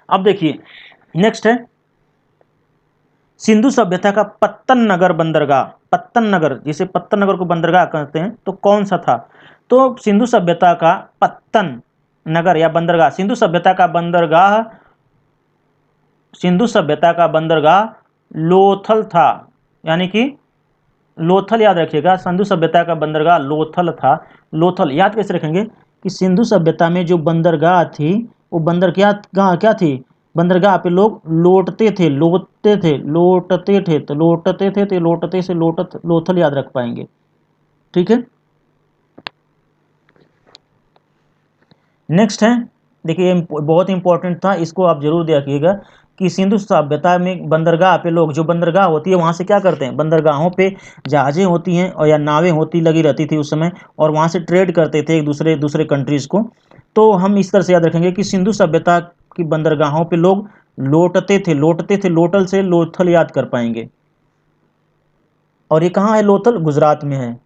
अब देखिए नेक्स्ट है सिंधु सभ्यता का पत्तन नगर बंदरगाह। पत्तन नगर, जिसे पत्तन नगर को बंदरगाह कहते हैं, तो कौन सा था? तो सिंधु सभ्यता का पत्तन नगर या बंदरगाह, सिंधु सभ्यता का बंदरगाह, सिंधु सभ्यता का बंदरगाह लोथल था। यानी कि लोथल याद रखिएगा, सिंधु सभ्यता का बंदरगाह लोथल था। लोथल याद कैसे रखेंगे कि सिंधु सभ्यता में जो बंदरगाह थी वो बंदरगाह क्या थी? बंदरगाह पे लोग लोटते थे, लोटते थे, लोटते थे, तो लोटते थे तो लोटते से लोटत लोथल याद रख पाएंगे। ठीक है, नेक्स्ट है, देखिए बहुत इंपॉर्टेंट था, इसको आप जरूर देखिएगा कि सिंधु सभ्यता में बंदरगाह पे लोग, जो बंदरगाह होती है वहाँ से क्या करते हैं, बंदरगाहों पे जहाज़ें होती हैं और या नावें होती लगी रहती थी उस समय, और वहाँ से ट्रेड करते थे एक दूसरे दूसरे कंट्रीज़ को। तो हम इस तरह से याद रखेंगे कि सिंधु सभ्यता की बंदरगाहों पे लोग लोटते थे, लोटते थे, लोटल से लोथल याद कर पाएंगे। और ये कहाँ है लोथल? गुजरात में है।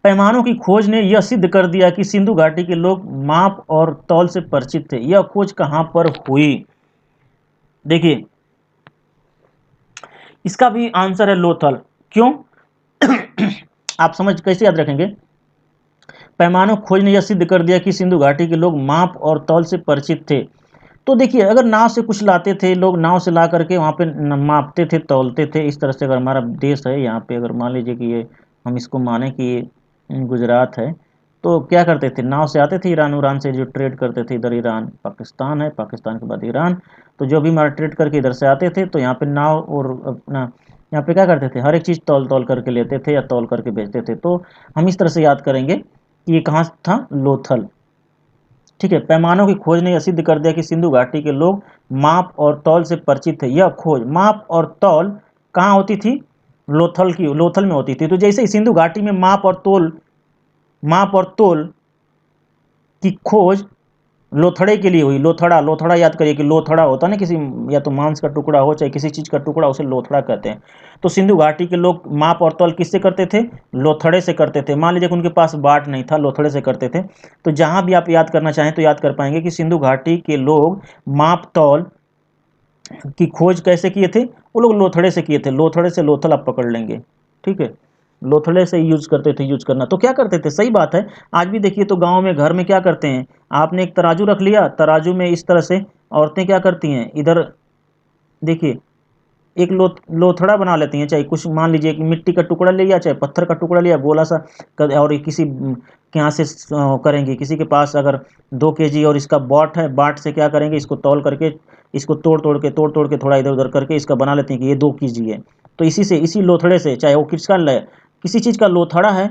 पैमानों की खोज ने यह सिद्ध कर दिया कि सिंधु घाटी के लोग माप और तौल से परिचित थे। यह खोज कहां पर हुई? देखिए इसका भी आंसर है लोथल। क्यों? आप समझ कैसे याद रखेंगे? पैमानों खोज ने यह सिद्ध कर दिया कि सिंधु घाटी के लोग माप और तौल से परिचित थे। तो देखिए अगर नाव से कुछ लाते थे लोग, नाव से ला करके वहाँ पे मापते थे, तौलते थे, इस तरह से अगर हमारा देश है यहाँ पे, अगर मान लीजिए कि ये हम इसको माने कि ये गुजरात है, तो क्या करते थे, नाव से आते थे ईरान उरान से जो ट्रेड करते थे, इधर ईरान पाकिस्तान है, पाकिस्तान के बाद ईरान, तो जो भी हमारा ट्रेड करके इधर से आते थे तो यहाँ पे नाव और अपना यहाँ पे क्या करते थे, हर एक चीज़ तौल तौल करके लेते थे या तौल करके बेचते थे। तो हम इस तरह से याद करेंगे कि ये कहाँ था, लोथल। ठीक है, पैमानों की खोज ने यह सिद्ध कर दिया कि सिंधु घाटी के लोग माप और तौल से परिचित थे। यह खोज माप और तौल कहाँ होती थी? लोथल में होती थी। तो जैसे ही सिंधु घाटी में माप और तौल की खोज लोथड़े के लिए हुई। लोथड़ा, लोथड़ा याद करिए कि लोथड़ा होता ना किसी, या तो मांस का टुकड़ा हो चाहे किसी चीज़ का टुकड़ा, उसे लोथड़ा कहते हैं। तो सिंधु घाटी के लोग माप और तौल किससे करते थे? लोथड़े से करते थे। मान लीजिए कि उनके पास बाट नहीं था, लोथड़े से करते थे। तो जहाँ भी आप याद करना चाहें तो याद कर पाएंगे कि सिंधु घाटी के लोग माप तौल की खोज कैसे किए थे? वो लोग लोथड़े से किए थे। लोथड़े से लोथल आप पकड़ लेंगे। ठीक है, लोथड़े से यूज करते थे, यूज करना तो क्या करते थे, सही बात है। आज भी देखिए तो गांव में घर में क्या करते हैं, आपने एक तराजू रख लिया, तराजू में इस तरह से औरतें क्या करती हैं, इधर देखिए एक लोथड़ा बना लेती हैं, चाहे कुछ मान लीजिए कि मिट्टी का टुकड़ा लिया चाहे पत्थर का टुकड़ा लिया गोला सा, और किसी के यहाँ से करेंगे, किसी के पास अगर 2 kg और इसका बाट है, बाट से क्या करेंगे, इसको तौल करके, इसको तोड़ तोड़ के थोड़ा इधर उधर करके इसका बना लेते हैं कि ये 2 kg है। तो इसी से, इसी लोथड़े से, चाहे वो किसका किसी चीज़ का लोथड़ा है,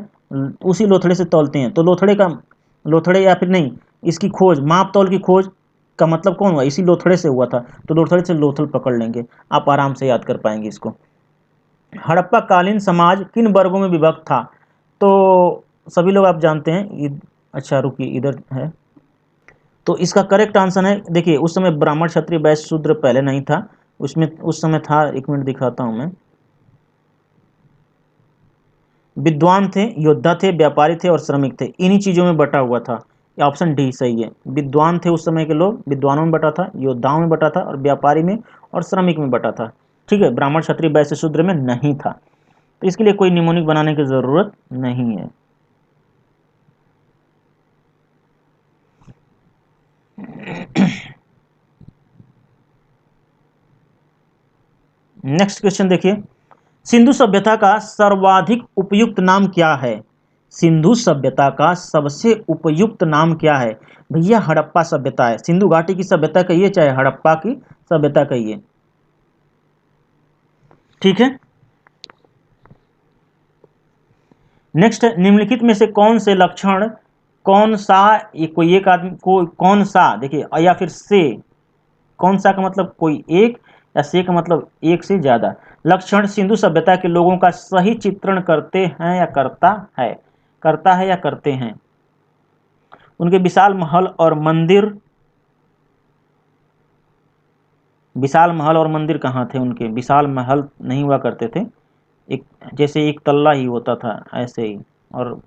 उसी लोथड़े से तौलते हैं। तो लोथड़े या फिर नहीं, इसकी खोज, माप तौल की खोज का मतलब कौन हुआ, इसी लोथड़े से हुआ था। तो लोथड़े से लोथल पकड़ लेंगे, आप आराम से याद कर पाएंगे इसको। हड़प्पा कालीन समाज किन वर्गों में विभक्त था? तो सभी लोग आप जानते हैं। अच्छा रुकिए, इधर है, तो इसका करेक्ट आंसर है, देखिए उस समय ब्राह्मण क्षत्रिय वैश्य शूद्र पहले नहीं था, उसमें उस समय था, 1 मिनट दिखाता हूं मैं। विद्वान थे, योद्धा थे, व्यापारी थे और श्रमिक थे, इन्हीं चीज़ों में बटा हुआ था। ऑप्शन डी सही है। विद्वान थे उस समय के लोग, विद्वानों में बटा था, योद्धाओं में बटा था, और व्यापारी में और श्रमिक में बटा था। ठीक है, ब्राह्मण क्षत्रिय वैश्य शूद्र में नहीं था। तो इसके लिए कोई निमोनिक बनाने की ज़रूरत नहीं है। नेक्स्ट क्वेश्चन देखिए, सिंधु सभ्यता का सर्वाधिक उपयुक्त नाम क्या है? सिंधु सभ्यता का सबसे उपयुक्त नाम क्या है? भैया हड़प्पा सभ्यता है। सिंधु घाटी की सभ्यता कहिए चाहे हड़प्पा की सभ्यता कहिए। ठीक है, नेक्स्ट, निम्नलिखित में से कौन से लक्षण, कौन सा, ये कोई एक आदमी को, कौन सा, देखिए या फिर से, कौन सा का मतलब कोई एक, या से का मतलब एक से ज्यादा लक्षण सिंधु सभ्यता के लोगों का सही चित्रण करते हैं या करता है, करता है या करते हैं? उनके विशाल महल और मंदिर, विशाल महल और मंदिर कहाँ थे उनके? विशाल महल नहीं हुआ करते थे, एक जैसे एक तल्ला ही होता था ऐसे ही। और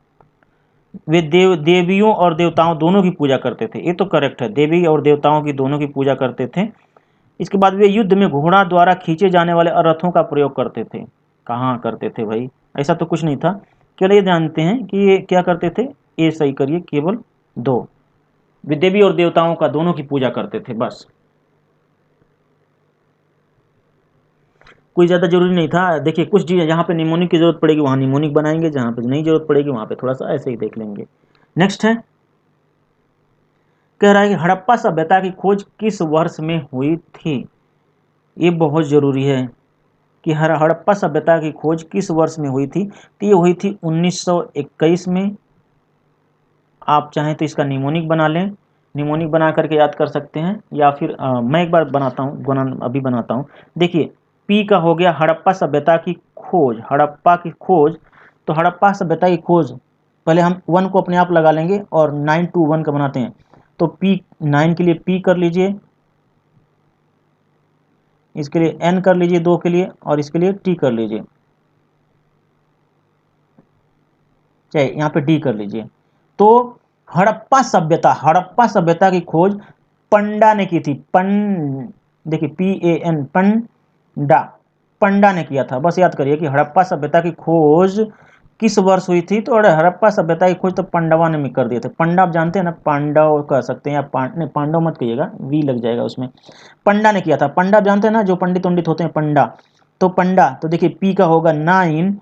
वे देवियों और देवताओं दोनों की पूजा करते थे, ये तो करेक्ट है, देवी और देवताओं की दोनों की पूजा करते थे। इसके बाद वे युद्ध में घोड़ा द्वारा खींचे जाने वाले रथों का प्रयोग करते थे। कहाँ करते थे भाई, ऐसा तो कुछ नहीं था। केवल ये जानते हैं कि ये क्या करते थे, ये सही करिए, केवल दो, वे देवी और देवताओं का दोनों की पूजा करते थे बस। कोई ज़्यादा जरूरी नहीं था। देखिए कुछ चीज़ जहाँ पे निमोनिक की जरूरत पड़ेगी वहाँ निमोनिक बनाएंगे, जहाँ पे नहीं जरूरत पड़ेगी वहाँ पे थोड़ा सा ऐसे ही देख लेंगे। नेक्स्ट है, कह रहा है कि हड़प्पा सभ्यता की खोज किस वर्ष में हुई थी? ये बहुत ज़रूरी है कि हड़प्पा सभ्यता की खोज किस वर्ष में हुई थी। तो ये हुई थी 1921 में। आप चाहें तो इसका निमोनिक बना लें, निमोनिक बना करके याद कर सकते हैं, या फिर मैं एक बार बनाता हूँ, अभी बनाता हूँ। देखिए पी का हो गया हड़प्पा सभ्यता की खोज, हड़प्पा की खोज। तो हड़प्पा सभ्यता की खोज, पहले हम 1 को अपने आप लगा लेंगे और 9 to 1 का बनाते हैं। तो पी 9 के लिए पी कर लीजिए, इसके लिए एन कर लीजिए 2 के लिए, और इसके लिए टी कर लीजिए, चाहे यहाँ पे डी कर लीजिए। तो हड़प्पा सभ्यता की खोज पंडा ने की थी। देखिए PAN, पंडा, पंडा ने किया था। बस याद करिए कि हड़प्पा सभ्यता की खोज किस वर्ष हुई थी। तो हड़प्पा सभ्यता की खोज तो पांडवा ने कर दिए थे। पंडा आप जानते हैं ना, पांडव कह सकते हैं, या नहीं पांडव मत कहिएगा, वी लग जाएगा उसमें। पंडा ने किया था। पंडा आप जानते हैं ना, जो पंडित पंडित होते हैं, पंडा। तो पंडा, तो देखिए पी का होगा 9,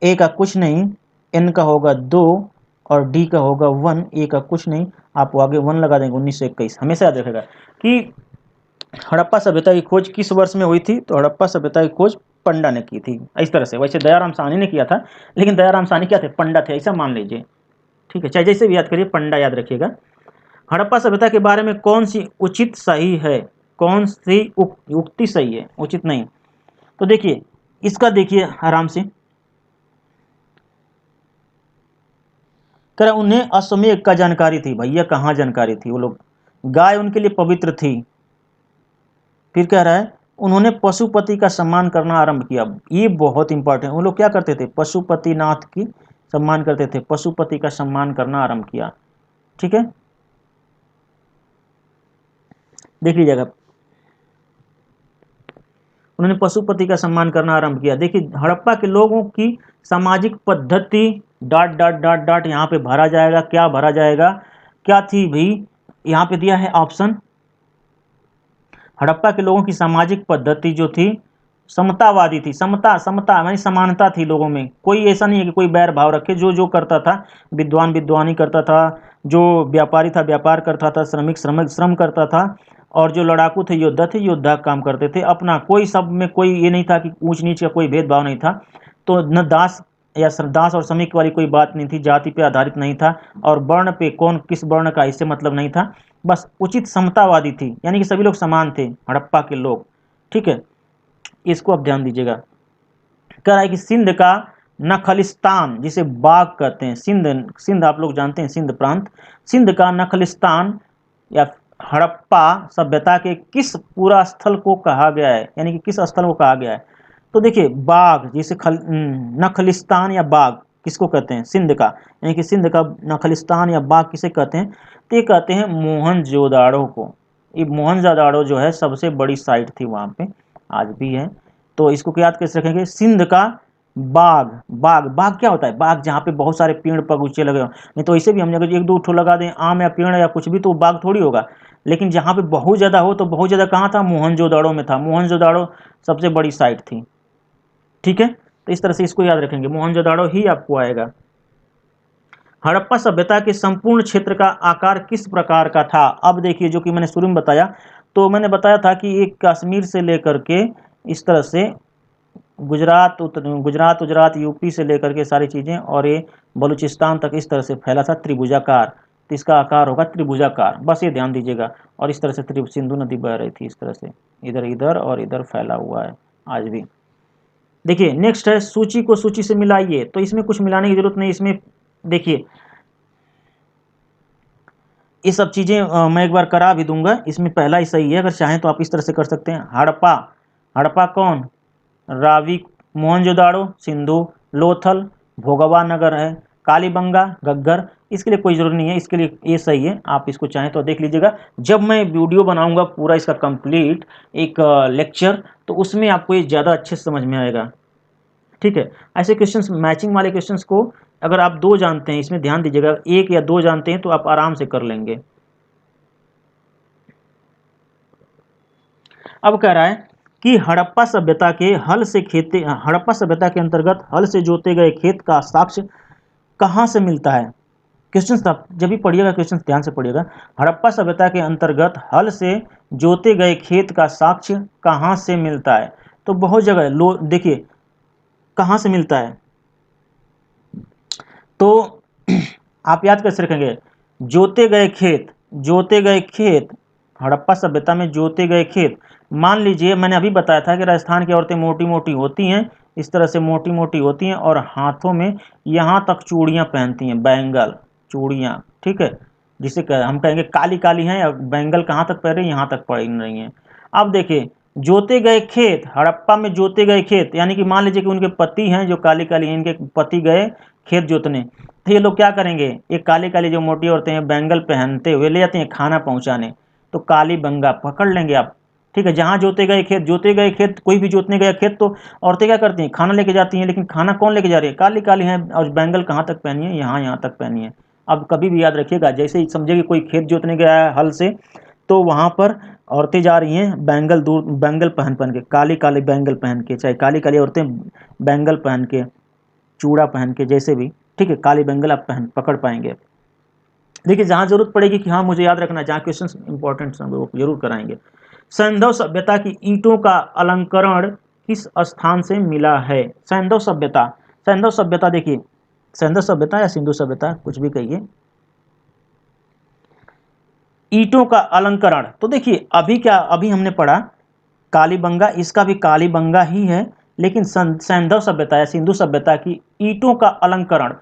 ए का कुछ नहीं, एन का होगा 2, और डी का होगा 1, ए का कुछ नहीं, आप आगे 1 लगा देंगे। 1921 हमेशा याद रखेगा कि हड़प्पा सभ्यता की खोज किस वर्ष में हुई थी। तो हड़प्पा सभ्यता की खोज पंडा ने की थी, इस तरह से। वैसे दयाराम साहनी ने किया था, लेकिन दयाराम साहनी क्या थे, पंडा थे, ऐसा मान लीजिए। ठीक है, चाहे जैसे भी याद करिए, पंडा याद रखिएगा। हड़प्पा सभ्यता के बारे में कौन सी उचित सही है, कौन सी उक्ति सही है, उचित नहीं। तो देखिए इसका, देखिए आराम से, कह रहा उन्हें अश्वमेध का जानकारी थी। भैया कहाँ जानकारी थी, वो लोग, गाय उनके लिए पवित्र थी। फिर कह रहा है उन्होंने पशुपति का सम्मान करना आरंभ किया। ये बहुत इंपॉर्टेंट, वो लोग क्या करते थे, पशुपतिनाथ की सम्मान करते थे, पशुपति का सम्मान करना आरंभ किया। ठीक है, देख लीजिएगा, उन्होंने पशुपति का सम्मान करना आरंभ किया। देखिए हड़प्पा के लोगों की सामाजिक पद्धति डॉट डॉट डॉट डॉट यहाँ पे भरा जाएगा। क्या भरा जाएगा, क्या थी भाई, यहाँ पे दिया है ऑप्शन। हड़प्पा के लोगों की सामाजिक पद्धति जो थी समतावादी थी। समता, समता यानी समानता थी लोगों में। कोई ऐसा नहीं है कि कोई बैर भाव रखे। जो जो करता था, विद्वान विद्वानी करता था, जो व्यापारी था व्यापार करता था, श्रमिक श्रमिक श्रम करता था, और जो लड़ाकू थे योद्धा काम करते थे अपना। कोई सब में कोई ये नहीं था कि ऊंच नीच का कोई भेदभाव नहीं था। तो न दास या दास और श्रमिक वाली कोई बात नहीं थी, जाति पे आधारित नहीं था, और वर्ण पे कौन किस वर्ण का इससे मतलब नहीं था। बस उचित समतावादी थी, यानी कि सभी लोग समान थे हड़प्पा के लोग। ठीक है, इसको आप ध्यान दीजिएगा। कह रहा है कि सिंध का नखलिस्तान, जिसे बाग कहते हैं, सिंध, सिंध आप लोग जानते हैं, सिंध प्रांत, सिंध का नखलिस्तान या हड़प्पा सभ्यता के किस पूरा स्थल को कहा गया है, यानी कि किस स्थल को कहा गया है। तो देखिए बाग, जिसे नखलिस्तान या बाग किसको कहते हैं, सिंध का, यानी कि सिंध का नखलिस्तान या बाग किसे कहते हैं। तो ये कहते हैं मोहनजोदाड़ो को। ये मोहनजोदाड़ो जो है सबसे बड़ी साइट थी वहाँ पे, आज भी है। तो इसको याद कैसे रखेंगे, सिंध का बाग। बाग, बाग क्या होता है, बाग जहाँ पे बहुत सारे पेड़ बगीचे लगे हो। नहीं तो ऐसे भी हम अगर एक दो ठो लगा दें आम या पेड़ या कुछ भी, तो बाग थोड़ी होगा। लेकिन जहाँ पे बहुत ज़्यादा हो, तो बहुत ज़्यादा कहाँ था, मोहनजोदाड़ो में था। मोहनजोदाड़ो सबसे बड़ी साइट थी। ठीक है, तो इस तरह से इसको याद रखेंगे, मोहनजोदाड़ो ही आपको आएगा। हड़प्पा सभ्यता के संपूर्ण क्षेत्र का आकार किस प्रकार का था। अब देखिए, जो कि मैंने शुरू में बताया, तो मैंने बताया था कि एक कश्मीर से लेकर के इस तरह से गुजरात गुजरात यूपी से लेकर के सारी चीज़ें, और ये बलूचिस्तान तक इस तरह से फैला था त्रिभुजाकार। तो इसका आकार होगा त्रिभुजाकार, बस ये ध्यान दीजिएगा। और इस तरह से सिंधु नदी बह रही थी इस तरह से, इधर इधर और इधर फैला हुआ है आज भी। देखिए नेक्स्ट है, सूची को सूची से मिलाइए। तो इसमें कुछ मिलाने की जरूरत नहीं। इसमें देखिए ये सब चीज़ें मैं एक बार करा भी दूंगा। इसमें पहला ही सही है, अगर चाहें तो आप इस तरह से कर सकते हैं। हड़प्पा, हड़प्पा कौन? रावी, मोहनजोदाड़ो सिंधु, लोथल भोगवा नगर है, कालीबंगा घग्गर। इसके लिए कोई ज़रूरत नहीं है, इसके लिए ये सही है, आप इसको चाहें तो देख लीजिएगा। जब मैं वीडियो बनाऊंगा पूरा इसका कंप्लीट एक लेक्चर, तो उसमें आपको ये ज़्यादा अच्छे से समझ में आएगा। ठीक है, ऐसे क्वेश्चंस, मैचिंग वाले क्वेश्चंस को अगर आप 2 जानते हैं, इसमें ध्यान दीजिएगा, 1 या 2 जानते हैं तो आप आराम से कर लेंगे। अब कह रहा है कि हड़प्पा सभ्यता के हल से खेती, हड़प्पा सभ्यता के अंतर्गत हल से जोते गए खेत का साक्ष्य कहाँ से मिलता है? क्वेश्चन आप जब भी पढ़िएगा, क्वेश्चन ध्यान से पढ़िएगा। हड़प्पा सभ्यता के अंतर्गत हल से जोते गए खेत का साक्ष्य कहाँ से मिलता है? तो बहुत जगह लो, देखिए कहाँ से मिलता है, तो आप याद कैसे रखेंगे? जोते गए खेत, जोते गए खेत, हड़प्पा सभ्यता में जोते गए खेत। मान लीजिए मैंने अभी बताया था कि राजस्थान की औरतें मोटी मोटी होती हैं, इस तरह से मोटी मोटी होती हैं, और हाथों में यहाँ तक चूड़ियाँ पहनती हैं, बैंगल, चूड़ियाँ, ठीक है, जिसे हम कहेंगे काली काली हैं, या बैंगल कहाँ तक पहन रही हैं, यहाँ तक पहन रही हैं। अब देखिए, जोते गए खेत, हड़प्पा में जोते गए खेत, यानी कि मान लीजिए कि उनके पति हैं जो काली काली हैं, इनके पति गए खेत जोतने, तो ये लोग क्या करेंगे? ये काली काली जो मोटी औरतें हैं बैंगल पहनते हुए ले जाती हैं खाना पहुंचाने, तो काली बंगा पकड़ लेंगे आप। ठीक है, जहाँ जोते गए खेत, जोते गए खेत, कोई भी जोतने गया खेत तो औरतें क्या करती हैं? खाना लेके जाती हैं, लेकिन खाना कौन लेके जा रही है? काली काली हैं, और बैंगल कहाँ तक पहनी है? यहाँ यहाँ तक पहनी है। अब कभी भी याद रखिएगा, जैसे ही समझिए कि कोई खेत जोतने गया है हल से, तो वहाँ पर औरतें जा रही हैं बैंगल दूर, बैंगल पहन पहन के, काली काली बैंगल पहन के, चाहे काली काली औरतें बैंगल पहन के, चूड़ा पहन के, जैसे भी, ठीक है, काली बैंगल आप पहन पकड़ पाएंगे। देखिए जहाँ जरूरत पड़ेगी कि हाँ मुझे याद रखना, जहाँ क्वेश्चन इंपॉर्टेंट हैं वो जरूर कराएंगे। सैंधव सभ्यता की ईंटों का अलंकरण किस स्थान से मिला है? सैंधव सभ्यता, सैंधव सभ्यता देखिए, सैंधव सभ्यता या सिंधु सभ्यता कुछ भी कहिए, ईंटों का अलंकरण, तो देखिए अभी क्या, अभी हमने पढ़ा कालीबंगा, इसका भी कालीबंगा ही है, लेकिन सैंधव सभ्यता या सिंधु सभ्यता की ईंटों का अलंकरण,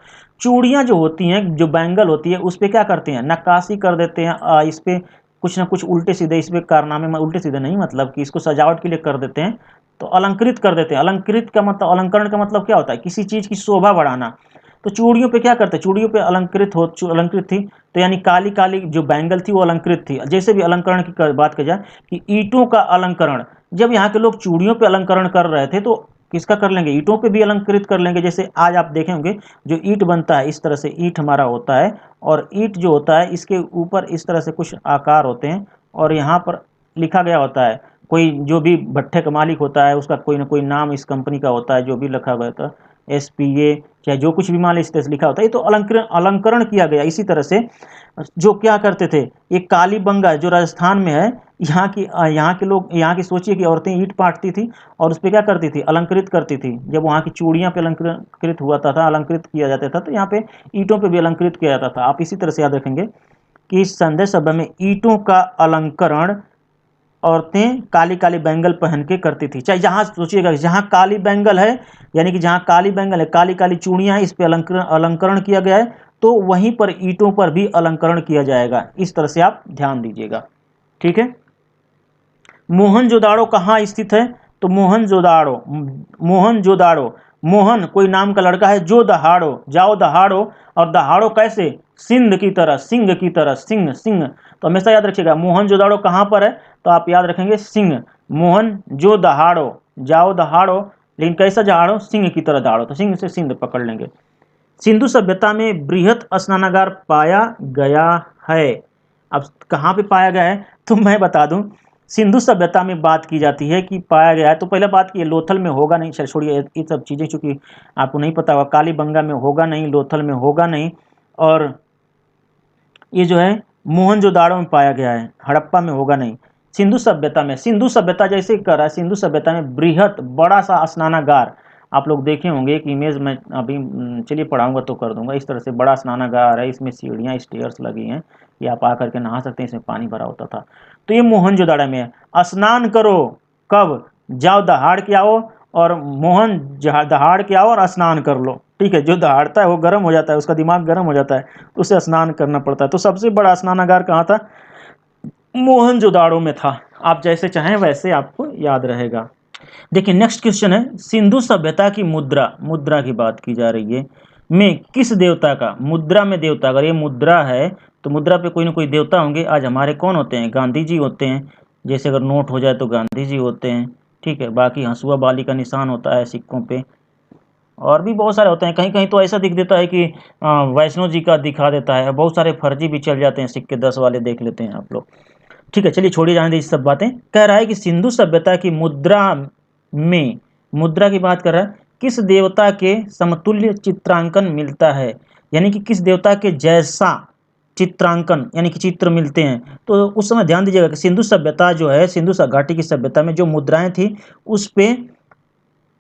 चूड़ियां जो होती हैं, जो बैंगल होती है, उस पर क्या करते हैं? नक्काशी कर देते हैं, इस पर कुछ ना कुछ उल्टे सीधे, इस पर कारनामे में, उल्टे सीधे नहीं, मतलब कि इसको सजावट के लिए कर देते हैं, तो अलंकृत कर देते हैं। अलंकृत का मतलब, अलंकरण का मतलब क्या होता है? किसी चीज़ की शोभा बढ़ाना। तो चूड़ियों पे क्या करते हैं? चूड़ियों पे अलंकृत हो, अलंकृत थी, तो यानी काली काली जो बैंगल थी वो अलंकृत थी। जैसे भी अलंकरण की बात की जाए कि ईंटों का अलंकरण, जब यहाँ के लोग चूड़ियों पे अलंकरण कर रहे थे, तो किसका कर लेंगे? ईंटों पे भी अलंकृत कर लेंगे। जैसे आज आप देखे होंगे जो ईंट बनता है, इस तरह से ईंट हमारा होता है, और ईंट जो होता है इसके ऊपर इस तरह से कुछ आकार होते हैं, और यहाँ पर लिखा गया होता है, कोई जो भी भट्ठे का मालिक होता है उसका कोई ना कोई नाम इस कंपनी का होता है, जो भी लिखा गया था, SPA, चाहे जो कुछ भी मान इस तरह से लिखा होता है, ये तो अलंकरण, अलंकरण किया गया। इसी तरह से जो क्या करते थे, ये कालीबंगा जो राजस्थान में है, यहाँ के लोग, यहाँ की सोचिए कि औरतें ईंट पाटती थी और उस पर क्या करती थी? अलंकृत करती थी। जब वहाँ की चूड़ियाँ पे अलंकृत हुआ था, अलंकृत किया जाता था, तो यहाँ पे ईंटों पे भी अलंकृत किया जाता था। आप इसी तरह से याद रखेंगे कि इस संदेश सभा में ईंटों का अलंकरण औरतें काली काली बैंगल पहन के करती थी। चाहे जहाँ सोचिएगा, जहाँ काली बैंगल है, यानी कि जहाँ काली बैंगल है, काली काली चूड़ियाँ हैं, इस पे अलंकरण, अलंकरण किया गया है, तो वहीं पर ईंटों पर भी अलंकरण किया जाएगा। इस तरह से आप ध्यान दीजिएगा, ठीक है। मोहनजोदाड़ो कहाँ स्थित है? तो मोहनजोदाड़ो, मोहनजोदाड़ो, मोहन कोई नाम का लड़का है, जो दहाड़ो, जाओ दहाड़ो, और दहाड़ो कैसे? सिंध की तरह, सिंह की तरह, सिंह, सिंह। तो हमेशा याद रखिएगा मोहनजोदाड़ो कहाँ पर है, तो आप याद रखेंगे सिंह, मोहन जो दहाड़ो, जाओ दहाड़ो, लेकिन कैसा दहाड़ो? सिंह की तरह दहाड़ो, तो सिंह से सिंध पकड़ लेंगे। सिंधु सभ्यता में बृहत स्नानागार पाया गया है। अब कहाँ पे पाया गया है, तो मैं बता दूं, सिंधु सभ्यता में बात की जाती है कि पाया गया है, तो पहले बात की लोथल में होगा नहीं, चल छोड़िए ये सब चीज़ें, चूंकि आपको नहीं पता होगा, कालीबंगा में होगा नहीं, लोथल में होगा नहीं, और ये जो है मोहनजोदाड़ो में पाया गया है, हड़प्पा में होगा नहीं। सिंधु सभ्यता में, सिंधु सभ्यता जैसे कर रहा है, सिंधु सभ्यता में बृहत बड़ा सा स्नानागार, आप लोग देखे होंगे एक इमेज में, अभी चलिए पढ़ाऊंगा तो कर दूंगा, इस तरह से बड़ा स्नानागार है, इसमें सीढ़ियाँ, स्टेयर्स लगी हैं, ये आप आकर के नहा सकते हैं, इसमें पानी भरा होता था। तो ये मोहनजोदाड़ो में है। स्नान करो कब? जाओ दहाड़ के आओ, और मोहन दहाड़ के आओ और स्नान कर लो। ठीक है, जो दहाड़ता है वो गर्म हो जाता है, उसका दिमाग गर्म हो जाता है, तो उसे स्नान करना पड़ता है। तो सबसे बड़ा स्नानागार कहाँ था? मोहनजोदाड़ो में था। आप जैसे चाहें वैसे आपको याद रहेगा। देखिए नेक्स्ट क्वेश्चन है, सिंधु सभ्यता की मुद्रा, मुद्रा की बात की जा रही है, में किस देवता का, मुद्रा में देवता, अगर ये मुद्रा है तो मुद्रा पे कोई ना कोई देवता होंगे। आज हमारे कौन होते हैं? गांधी जी होते हैं। जैसे अगर नोट हो जाए तो गांधी जी होते हैं। ठीक है, बाकी हंसुआ बाली का निशान होता है सिक्कों पे, और भी बहुत सारे होते हैं। कहीं कहीं तो ऐसा दिख देता है कि वैष्णो जी का दिखा देता है। बहुत सारे फर्जी भी चल जाते हैं सिक्के, 10 वाले देख लेते हैं आप लोग। ठीक है, चलिए छोड़िए, जाने दीजिए सब बातें। कह रहा है कि सिंधु सभ्यता की मुद्रा में, मुद्रा की बात कर रहा है, किस देवता के समतुल्य चित्रांकन मिलता है, यानी कि किस देवता के जैसा चित्रांकन यानी कि चित्र मिलते हैं। तो उस समय ध्यान दीजिएगा कि सिंधु सभ्यता जो है, सिंधु घाटी की सभ्यता में जो मुद्राएं थी उस पे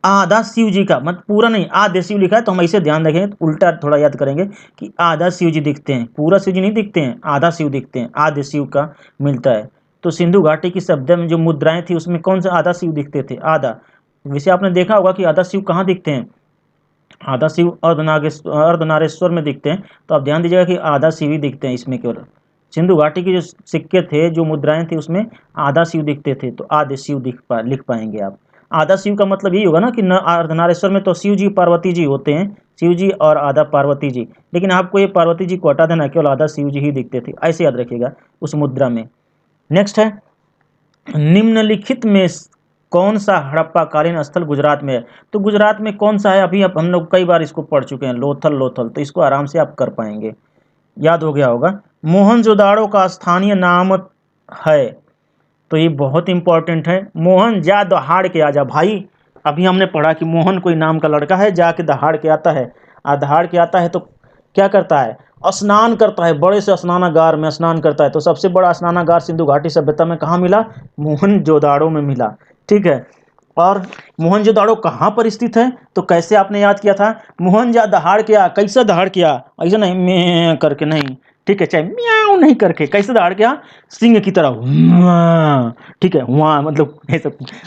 आधा शिव जी का, मतलब पूरा नहीं, आधे शिव लिखा है, तो हम ऐसे ध्यान रखेंगे तो उल्टा थोड़ा याद करेंगे कि आधा शिव जी दिखते हैं, पूरा शिव जी नहीं दिखते हैं, आधा शिव दिखते हैं, आधे शिव का मिलता है। तो सिंधु घाटी की सभ्यता में जो मुद्राएं थी उसमें कौन सा आधा शिव दिखते थे? आधा। वैसे आपने देखा होगा कि आधा शिव कहाँ दिखते हैं? आधा शिव अर्धनारेश्वर में दिखते हैं। तो आप ध्यान दीजिएगा कि आधा शिव ही दिखते हैं इसमें केवल। सिंधु घाटी के जो सिक्के थे, जो मुद्राएं थी, उसमें आधा शिव दिखते थे, तो आधे शिव लिख पाएंगे आप। आधा शिव का मतलब यही होगा ना कि न अर्धनारेश्वर में तो शिव जी पार्वती जी होते हैं, शिव जी और आधा पार्वती जी, लेकिन आपको ये पार्वती जी को हटा देना, केवल आधा शिव जी ही दिखते थे, ऐसे याद रखिएगा उस मुद्रा में। नेक्स्ट है, निम्नलिखित में कौन सा हड़प्पा कालीन स्थल गुजरात में है? तो गुजरात में कौन सा है? अभी अब हम लोग कई बार इसको पढ़ चुके हैं, लोथल, लोथल, तो इसको आराम से आप कर पाएंगे, याद हो गया होगा। मोहनजोदाड़ो का स्थानीय नाम है, तो ये बहुत इंपॉर्टेंट है। मोहन जा दहाड़ के आ जा भाई। अभी हमने पढ़ा कि मोहन कोई नाम का लड़का है, जाके दहाड़ के आता है। दहाड़ के आता है तो क्या करता है? स्नान करता है, बड़े से स्नानागार में स्नान करता है। तो सबसे बड़ा स्नानागार सिंधु घाटी सभ्यता में कहाँ मिला? मोहनजोदाड़ो में मिला। ठीक है, और मोहनजोदाड़ो कहाँ पर स्थित है? तो कैसे आपने याद किया था? मोहन जा दहाड़ किया, कैसे दहाड़ किया? ऐसा नहीं मैं करके नहीं, ठीक है, चाहे म्याऊं नहीं करके, कैसे दहाड़ किया? सिंह की तरह, ठीक है, वहाँ मतलब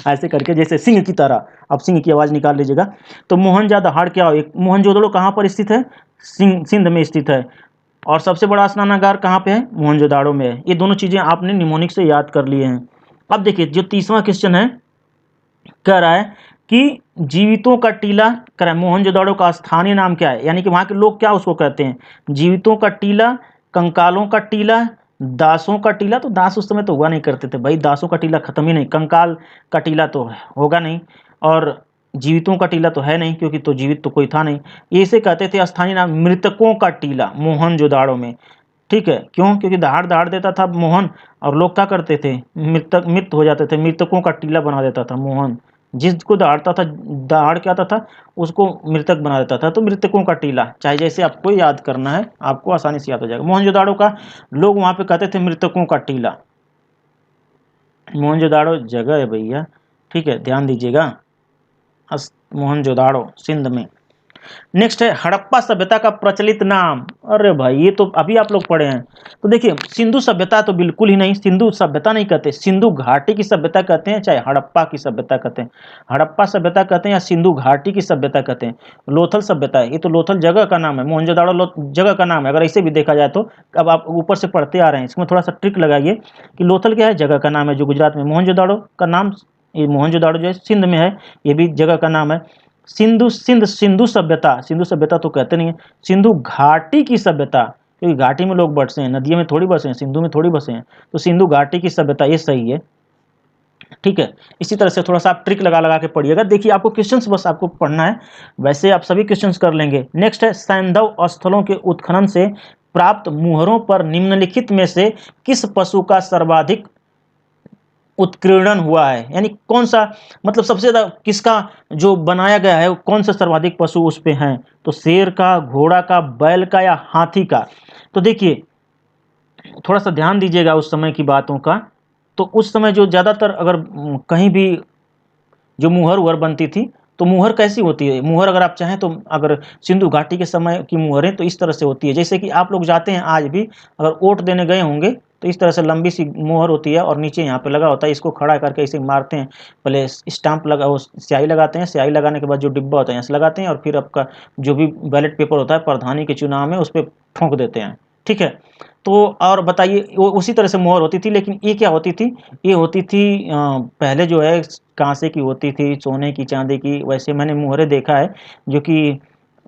ऐसे करके, जैसे सिंह की तरह। अब सिंह की आवाज़ निकाल लीजिएगा। तो मोहन जा दहाड़ क्या? एक मोहनजोदड़ो कहाँ पर स्थित है? सिंध में स्थित है। और सबसे बड़ा स्नानागार कहाँ पे है? मोहनजोदाड़ो में है। ये दोनों चीज़ें आपने निमोनिक से याद कर लिए हैं। अब देखिए जो तीसरा क्वेश्चन है, कह रहा है कि जीवितों का टीला, कह रहा है मोहनजोदाड़ो का स्थानीय नाम क्या है, यानी कि वहाँ के लोग क्या उसको कहते हैं? जीवितों का टीला, कंकालों का टीला, दासों का टीला। तो दास उस समय तो हुआ नहीं करते थे भाई, दासों का टीला खत्म ही नहीं, कंकाल का टीला तो होगा नहीं, और जीवितों का टीला तो है नहीं, क्योंकि तो जीवित तो कोई था नहीं। इसे कहते थे स्थानीय नाम मृतकों का टीला मोहनजोदाड़ो में। ठीक है, क्यों? क्योंकि दहाड़ दहाड़ देता था मोहन, और लोग क्या करते थे? मृत हो जाते थे, मृतकों का टीला बना देता था मोहन। जिसको दहाड़ता था, दहाड़ के आता था, उसको मृतक बना देता था। तो मृतकों का टीला, चाहे जैसे आपको याद करना है, आपको आसानी से याद हो जाएगा। मोहनजोदाड़ो का लोग वहाँ पे कहते थे मृतकों का टीला। मोहनजोदाड़ो जगह है भैया, ठीक है, ध्यान दीजिएगा। मोहनजोदाड़ो सिंध में। नेक्स्ट है हड़प्पा सभ्यता का प्रचलित नाम। अरे भाई ये तो अभी आप लोग पढ़े हैं। तो देखिए सिंधु सभ्यता तो बिल्कुल ही नहीं, सिंधु सभ्यता नहीं कहते, सिंधु घाटी की सभ्यता कहते हैं, चाहे हड़प्पा की सभ्यता कहते हैं। हड़प्पा सभ्यता कहते हैं या सिंधु घाटी की सभ्यता कहते हैं। लोथल सभ्यता है, ये तो लोथल जगह का नाम है, मोहनजोदाड़ो जगह का नाम है, अगर ऐसे भी देखा जाए तो। अब आप ऊपर से पढ़ते आ रहे हैं, इसमें थोड़ा सा ट्रिक लगाइए कि लोथल क्या है? जगह का नाम है जो गुजरात में। मोहनजोदाड़ो का नाम, ये मोहनजोदाड़ो जो है सिंध में है, ये भी जगह का नाम है। सिंधु सभ्यता, सिंधु सभ्यता तो कहते नहीं है, सिंधु घाटी की सभ्यता, क्योंकि घाटी में लोग बसे हैं, नदियों में थोड़ी बसे हैं, सिंधु में थोड़ी बसे हैं। तो सिंधु घाटी की सभ्यता, ये सही है। ठीक है, इसी तरह से थोड़ा सा आप ट्रिक लगा लगा के पढ़िएगा। देखिए आपको क्वेश्चंस बस आपको पढ़ना है, वैसे आप सभी क्वेश्चंस कर लेंगे। नेक्स्ट है सैंधव स्थलों के उत्खनन से प्राप्त मुहरों पर निम्नलिखित में से किस पशु का सर्वाधिक उत्कीर्णन हुआ है, यानी कौन सा, मतलब सबसे ज्यादा किसका जो बनाया गया है, कौन सा सर्वाधिक पशु उस पे हैं? तो शेर का, घोड़ा का, बैल का या हाथी का? तो देखिए थोड़ा सा ध्यान दीजिएगा उस समय की बातों का। तो उस समय जो ज़्यादातर अगर कहीं भी जो मुहर वुहर बनती थी, तो मुहर कैसी होती है? मुहर अगर आप चाहें तो, अगर सिंधु घाटी के समय की मुहरें तो इस तरह से होती है, जैसे कि आप लोग जाते हैं आज भी, अगर वोट देने गए होंगे तो इस तरह से लंबी सी मुहर होती है और नीचे यहाँ पे लगा होता है, इसको खड़ा करके इसे मारते हैं, पहले स्टाम्प लगा वो स्याही लगाते हैं, स्याही लगाने के बाद जो डिब्बा होता है यहाँ से लगाते हैं और फिर आपका जो भी बैलेट पेपर होता है प्रधानी के चुनाव में उस पर ठोंक देते हैं, ठीक है। तो और बताइए वो उसी तरह से मुहर होती थी, लेकिन ये क्या होती थी, ये होती थी पहले जो है कांसे की होती थी, सोने की, चांदी की, वैसे मैंने मुहरें देखा है जो कि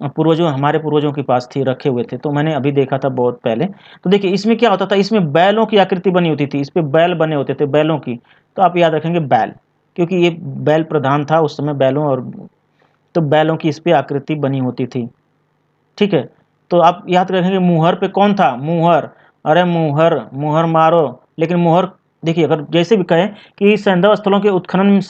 पूर्वजों हमारे पूर्वजों के पास थी, रखे हुए थे, तो मैंने अभी देखा था बहुत पहले। तो देखिए इसमें क्या होता था, इसमें बैलों की आकृति बनी होती थी, इस पे बैल बने होते थे बैलों की, तो आप याद रखेंगे बैल, क्योंकि ये बैल प्रधान था उस समय बैलों और तो बैलों की इस पे आकृति बनी होती थी, ठीक है। तो आप याद रखेंगे मुहर पे कौन था, मुहर, अरे मुहर मुहर मारो, लेकिन मुहर देखिए अगर जैसे भी कहें कि सैंधव स्थलों के उत्खनन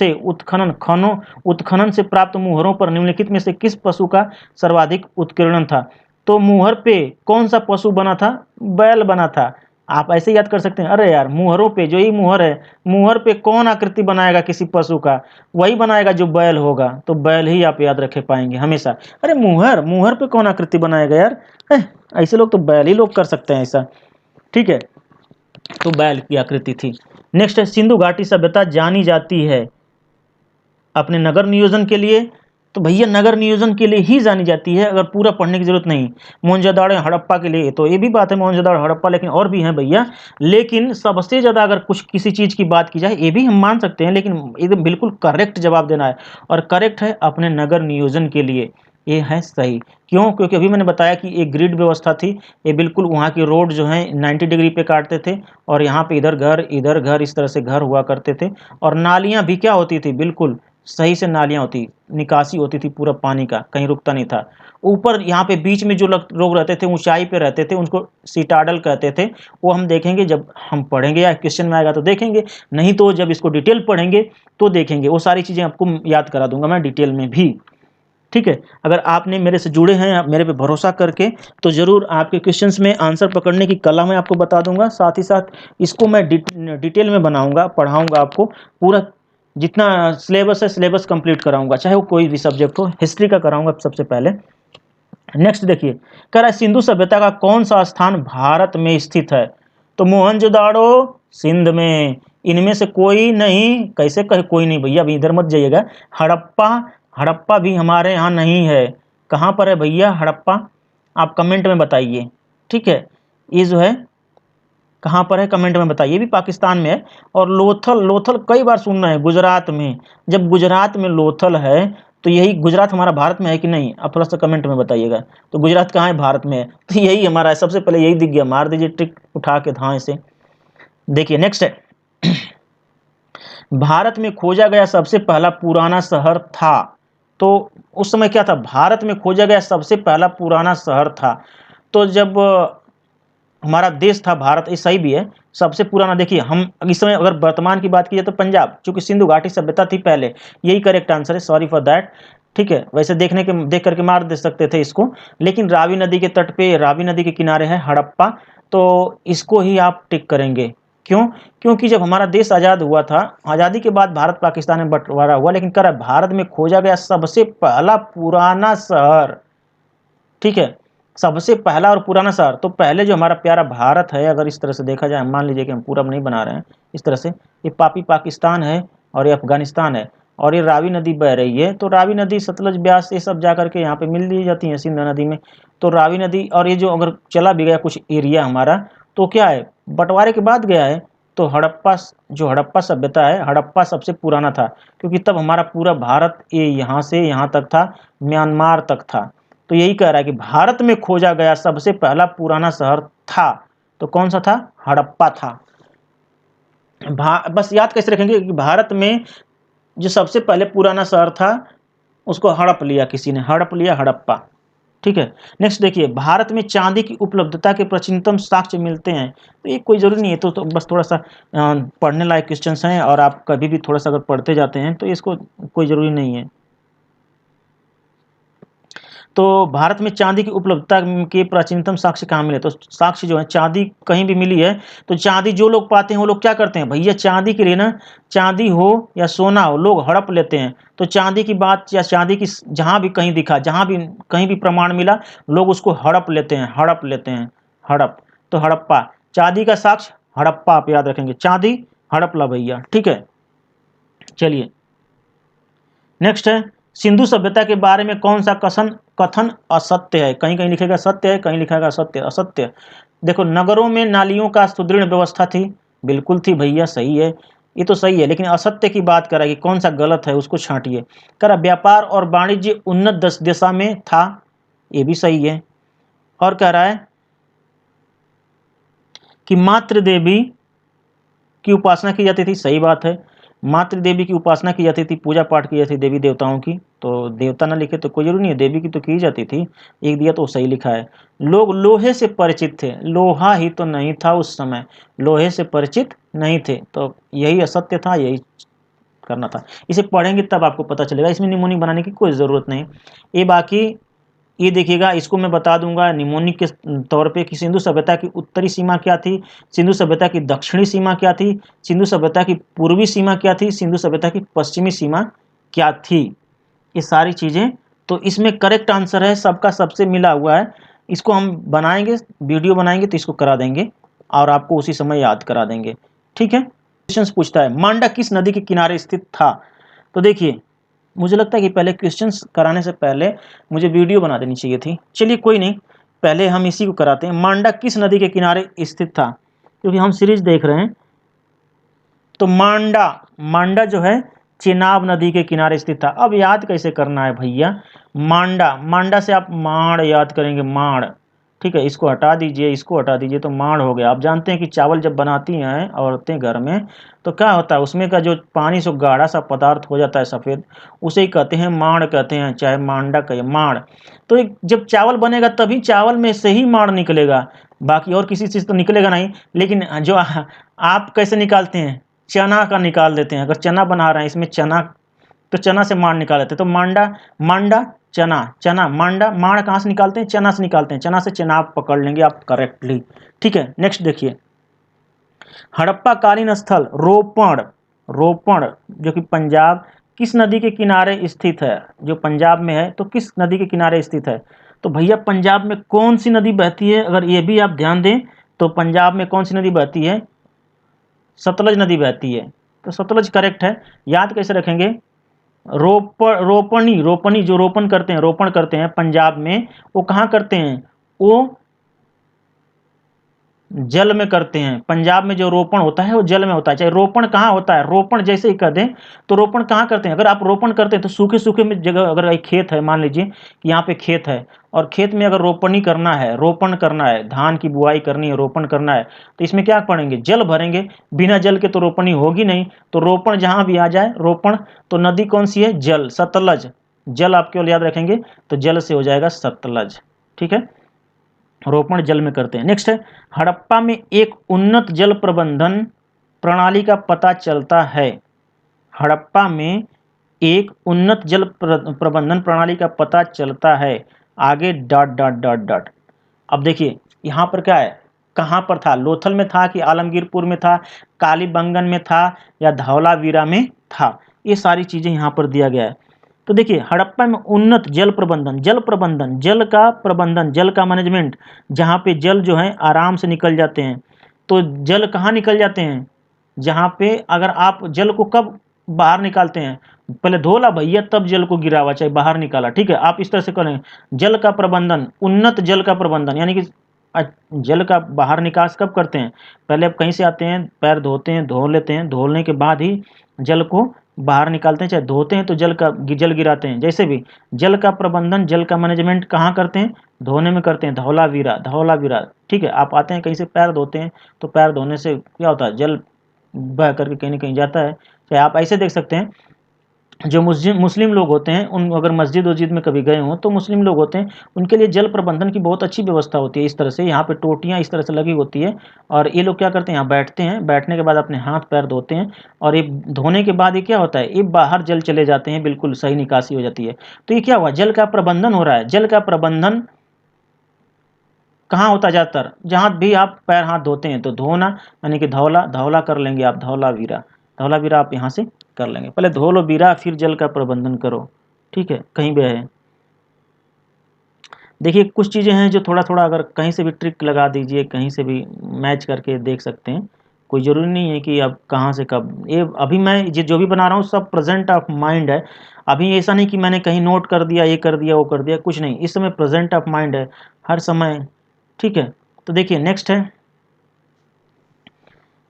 से प्राप्त मुहरों पर निम्नलिखित में से किस पशु का सर्वाधिक उत्कीर्णन था, तो मुहर पे कौन सा पशु बना था, बैल बना था। आप ऐसे याद कर सकते हैं, अरे यार मुहरों पे जो ही मुहर है, मुहर पे कौन आकृति बनाएगा किसी पशु का, वही बनाएगा जो बैल होगा, तो बैल ही आप याद रखे पाएंगे हमेशा। अरे मुहर मुहर पे कौन आकृति बनाएगा यार, ऐसे लोग तो बैल ही लोग कर सकते हैं ऐसा, ठीक है। तो बैल की आकृति थी। नेक्स्ट है सिंधु घाटी सभ्यता जानी जाती है अपने नगर नियोजन के लिए, तो भैया नगर नियोजन के लिए ही जानी जाती है, अगर पूरा पढ़ने की जरूरत नहीं। मोहनजोदड़ो हड़प्पा के लिए, तो ये भी बात है मोहनजोदड़ो हड़प्पा, लेकिन और भी हैं भैया, लेकिन सबसे ज़्यादा अगर कुछ किसी चीज़ की बात की जाए ये भी हम मान सकते हैं, लेकिन एकदम बिल्कुल करेक्ट जवाब देना है, और करेक्ट है अपने नगर नियोजन के लिए, ये है सही। क्यों, क्योंकि अभी मैंने बताया कि एक ग्रिड व्यवस्था थी, ये बिल्कुल वहाँ की रोड जो है 90 डिग्री पे काटते थे, और यहाँ पे इधर घर इस तरह से घर हुआ करते थे, और नालियाँ भी क्या होती थी, बिल्कुल सही से नालियाँ होती, निकासी होती थी पूरा पानी का, कहीं रुकता नहीं था। ऊपर यहाँ पे बीच में जो लोग रहते थे, ऊंचाई पे रहते थे, उनको सिटाडल कहते थे, वो हम देखेंगे जब हम पढ़ेंगे या क्वेश्चन में आएगा तो देखेंगे, नहीं तो जब इसको डिटेल पढ़ेंगे तो देखेंगे, वो सारी चीज़ें आपको याद करा दूंगा मैं डिटेल में भी, ठीक है। अगर आपने मेरे से जुड़े हैं, आप मेरे पे भरोसा करके, तो ज़रूर आपके क्वेश्चंस में आंसर पकड़ने की कला मैं आपको बता दूंगा, साथ ही साथ इसको मैं डिटेल में बनाऊंगा, पढ़ाऊंगा आपको, पूरा जितना सिलेबस है सिलेबस कंप्लीट कराऊंगा, चाहे वो कोई भी सब्जेक्ट हो, हिस्ट्री का कराऊंगा सबसे पहले। नेक्स्ट देखिए, कह रहा है सिंधु सभ्यता का कौन सा स्थान भारत में स्थित है, तो मोहनजोदाड़ो सिंध में, इनमें से कोई नहीं, कैसे कहे कोई नहीं भैया, अभी इधर मत जाइएगा। हड़प्पा, हड़प्पा भी हमारे यहाँ नहीं है, कहाँ पर है भैया हड़प्पा, आप कमेंट में बताइए, ठीक है। ये जो है कहाँ पर है कमेंट में बताइए, भी पाकिस्तान में है। और लोथल, लोथल कई बार सुन रहे हैं, गुजरात में, जब गुजरात में लोथल है तो यही गुजरात हमारा भारत में है कि नहीं, आप थोड़ा सा कमेंट में बताइएगा, तो गुजरात कहाँ है भारत में है, तो यही हमारा है, सबसे पहले यही दिख गया, मार दीजिए टिक उठा के धाए से। देखिए नेक्स्ट है भारत में खोजा गया सबसे पहला पुराना शहर था, तो उस समय क्या था, भारत में खोजा गया सबसे पहला पुराना शहर था, तो जब हमारा देश था भारत, ये सही भी है, सबसे पुराना, देखिए हम इस समय अगर वर्तमान की बात की जाए तो पंजाब, चूंकि सिंधु घाटी सभ्यता थी पहले, यही करेक्ट आंसर है, सॉरी फॉर दैट, ठीक है। वैसे देख करके मार दे सकते थे इसको, लेकिन रावी नदी के तट पे, रावी नदी के किनारे है हड़प्पा, तो इसको ही आप टिक करेंगे। क्यों, क्योंकि जब हमारा देश आज़ाद हुआ था, आज़ादी के बाद भारत पाकिस्तान में बंटवारा हुआ, लेकिन कर भारत में खोजा गया सबसे पहला पुराना शहर, ठीक है, सबसे पहला और पुराना शहर, तो पहले जो हमारा प्यारा भारत है, अगर इस तरह से देखा जाए, मान लीजिए कि हम पूरा नहीं बना रहे हैं इस तरह से, ये पापी पाकिस्तान है और ये अफगानिस्तान है, और ये रावी नदी बह रही है, तो रावी नदी सतलज ब्यास ये सब जा करके यहाँ पे मिल ली जाती है सिंध नदी में, तो रावी नदी, और ये जो अगर चला भी गया कुछ एरिया हमारा, तो क्या है बंटवारे के बाद गया है, तो हड़प्पा, जो हड़प्पा सभ्यता है, हड़प्पा सबसे पुराना था, क्योंकि तब हमारा पूरा भारत ये यहाँ से यहाँ तक था, म्यांमार तक था, तो यही कह रहा है कि भारत में खोजा गया सबसे पहला पुराना शहर था, तो कौन सा था, हड़प्पा था। बस याद कैसे रखेंगे कि भारत में जो सबसे पहले पुराना शहर था उसको हड़प लिया किसी ने, हड़प लिया हड़प्पा, ठीक है। नेक्स्ट देखिए, भारत में चांदी की उपलब्धता के प्राचीनतम साक्ष्य मिलते हैं, तो ये कोई जरूरी नहीं है, तो बस थोड़ा सा पढ़ने लायक क्वेश्चंस हैं, और आप कभी भी थोड़ा सा अगर पढ़ते जाते हैं तो इसको कोई ज़रूरी नहीं है। तो भारत में चांदी की उपलब्धता के प्राचीनतम साक्ष्य कहाँ मिले, तो साक्ष्य जो है चांदी कहीं भी मिली है, तो चांदी जो लोग पाते हैं वो लोग क्या करते हैं भैया, चांदी के लिए ना, चांदी हो या सोना हो, लोग हड़प लेते हैं, तो चांदी की बात या चांदी की जहाँ भी कहीं दिखा, जहाँ भी कहीं भी प्रमाण मिला, लोग उसको हड़प लेते हैं, हड़प लेते हैं, हड़प, तो हड़प्पा। चांदी का साक्ष्य हड़प्पा आप याद रखेंगे, चांदी हड़पला भैया, ठीक है। चलिए नेक्स्ट है, सिंधु सभ्यता के बारे में कौन सा कथन असत्य है? कहीं कहीं लिखेगा सत्य है, कहीं लिखेगा असत्य। असत्य, देखो नगरों में नालियों का सुदृढ़ व्यवस्था थी, बिल्कुल थी भैया, सही है, ये तो सही है, लेकिन असत्य की बात करा कि कौन सा गलत है उसको छांटिए। करा व्यापार और वाणिज्य उन्नत दिशा में था, ये भी सही है। और कह रहा है कि मातृ देवी की उपासना की जाती थी, सही बात है, मातृ देवी की उपासना की जाती थी, पूजा पाठ की जाती थी देवी देवताओं की, तो देवता ना लिखे तो कोई जरूरी नहीं है, देवी की तो की जाती थी, एक दिया तो सही लिखा है। लोग लोहे से परिचित थे, लोहा ही तो नहीं था उस समय, लोहे से परिचित नहीं थे, तो यही असत्य था, यही करना था। इसे पढ़ेंगे तब आपको पता चलेगा, इसमें निमोनिक बनाने की कोई ज़रूरत नहीं। ये बाकी ये देखिएगा, इसको मैं बता दूंगा निमोनिक के तौर पे कि सिंधु सभ्यता की उत्तरी सीमा क्या थी, सिंधु सभ्यता की दक्षिणी सीमा क्या थी, सिंधु सभ्यता की पूर्वी सीमा क्या थी, सिंधु सभ्यता की पश्चिमी सीमा क्या थी, ये सारी चीज़ें। तो इसमें करेक्ट आंसर है सबका सबसे मिला हुआ है। इसको हम बनाएंगे, वीडियो बनाएंगे तो इसको करा देंगे और आपको उसी समय याद करा देंगे, ठीक है। क्वेश्चन पूछता है मांडा किस नदी के किनारे स्थित था? तो देखिए मुझे लगता है कि पहले क्वेश्चंस कराने से पहले मुझे वीडियो बना देनी चाहिए थी, चलिए कोई नहीं, पहले हम इसी को कराते हैं। मांडा किस नदी के किनारे स्थित था? क्योंकि हम सीरीज देख रहे हैं, तो मांडा, मांडा जो है चेनाब नदी के किनारे स्थित था। अब याद कैसे करना है भैया, मांडा, मांडा से आप माड़ याद करेंगे, माड़, ठीक है, इसको हटा दीजिए, इसको हटा दीजिए, तो माड़ हो गया। आप जानते हैं कि चावल जब बनाती हैं औरतें घर में, तो क्या होता है उसमें का जो पानी से गाढ़ा सा पदार्थ हो जाता है सफ़ेद, उसे ही कहते हैं माड़ कहते हैं, चाहे मांडा कहिए, माड़। तो जब चावल बनेगा तभी चावल में से ही माड़ निकलेगा, बाकी और किसी चीज़ तो निकलेगा नहीं। लेकिन जो आप कैसे निकालते हैं, चना का निकाल देते हैं, अगर चना बना रहे हैं इसमें चना, तो चना से मांड निकाल देते हैं, तो मांडा, मांडा चना, चना मांडा, मांड कहाँ से निकालते हैं, चना से निकालते हैं, चना से चनाब पकड़ लेंगे आप करेक्टली, ठीक है। नेक्स्ट देखिए, हड़प्पा कालीन स्थल रोपण, रोपण जो कि पंजाब, किस नदी के किनारे स्थित है? जो पंजाब में है तो किस नदी के किनारे स्थित है? तो भैया पंजाब में कौन सी नदी बहती है, अगर ये भी आप ध्यान दें तो पंजाब में कौन सी नदी बहती है? सतलज नदी बहती है, तो सतलज करेक्ट है। याद कैसे रखेंगे, रोपणी, रोपणी जो रोपण करते हैं, रोपण करते हैं पंजाब में, वो कहाँ करते हैं, वो जल में करते हैं। पंजाब में जो रोपण होता है वो जल में होता है, चाहे रोपण कहाँ होता है, रोपण जैसे ही कर दें तो रोपण कहाँ करते हैं, अगर आप रोपण करते हैं तो सूखे सूखे में जगह, अगर एक खेत है, मान लीजिए कि यहाँ पे खेत है और खेत में अगर रोपणी करना है, रोपण करना है, धान की बुआई करनी है, रोपण करना है, तो इसमें क्या पड़ेंगे, जल भरेंगे, बिना जल के तो रोपणी होगी नहीं। तो रोपण जहाँ भी आ जाए रोपण, तो नदी कौन सी है, जल, सतलज, जल आप केवल याद रखेंगे, तो जल से हो जाएगा सतलज, ठीक है, रोपण जल में करते हैं। नेक्स्ट है, हड़प्पा में एक उन्नत जल प्रबंधन प्रणाली का पता चलता है। हड़प्पा में एक उन्नत जल प्रबंधन प्रणाली का पता चलता है, आगे डॉट डॉट डॉट डॉट। अब देखिए यहाँ पर क्या है, कहाँ पर था, लोथल में था कि आलमगीरपुर में था, कालीबंगन में था या धौलावीरा में था, ये सारी चीज़ें यहाँ पर दिया गया है। तो देखिए हड़प्पा में उन्नत जल प्रबंधन, जल प्रबंधन, जल का प्रबंधन, जल का मैनेजमेंट, जहाँ पे जल जो है आराम से निकल जाते हैं। तो जल कहाँ निकल जाते हैं, जहाँ पे अगर आप जल को कब बाहर निकालते हैं, पहले धोला भैया तब जल को गिरावा, चाहे बाहर निकाला, ठीक है, आप इस तरह से करें। जल का प्रबंधन, उन्नत जल का प्रबंधन, यानी कि जल का बाहर निकास कब करते हैं, पहले आप कहीं से आते हैं, पैर धोते हैं, धो लेते हैं, धोने के बाद ही जल को बाहर निकालते हैं, चाहे धोते हैं तो जल गिराते हैं। जैसे भी जल का प्रबंधन, जल का मैनेजमेंट कहाँ करते हैं, धोने में करते हैं, धौलावीरा, धौलावीरा, ठीक है। आप आते हैं कहीं से पैर धोते हैं, तो पैर धोने से क्या होता है, जल बह करके कहीं ना कहीं जाता है। चाहे आप ऐसे देख सकते हैं, जो मुस्लिम लोग होते हैं, उन अगर मस्जिद वस्जिद में कभी गए हों तो मुस्लिम लोग होते हैं, उनके लिए जल प्रबंधन की बहुत अच्छी व्यवस्था होती है। इस तरह से यहाँ पे टोटियाँ इस तरह से लगी होती है, और ये लोग क्या करते हैं, यहाँ बैठते हैं, बैठने के बाद अपने हाथ पैर धोते हैं, और ये धोने के बाद ये क्या होता है, ये बाहर जल चले जाते हैं, बिल्कुल सही निकासी हो जाती है। तो ये क्या हुआ, जल का प्रबंधन हो रहा है। जल का प्रबंधन कहाँ होता है, ज़्यादातर जहाँ भी आप पैर हाथ धोते हैं, तो धोना यानी कि धौला, धौला कर लेंगे आप, धौलावीरा, धौलावीरा आप यहाँ से कर लेंगे, पहले धो लो बीरा फिर जल का प्रबंधन करो, ठीक है, कहीं भी है। देखिए कुछ चीज़ें हैं जो थोड़ा थोड़ा अगर कहीं से भी ट्रिक लगा दीजिए, कहीं से भी मैच करके देख सकते हैं, कोई ज़रूरी नहीं है कि अब कहाँ से कब, ये अभी मैं जो भी बना रहा हूँ सब प्रेजेंट ऑफ माइंड है। अभी ऐसा नहीं कि मैंने कहीं नोट कर दिया, ये कर दिया, वो कर दिया, कुछ नहीं, इस समय प्रेजेंट ऑफ माइंड है हर समय। ठीक है, तो देखिए नेक्स्ट है,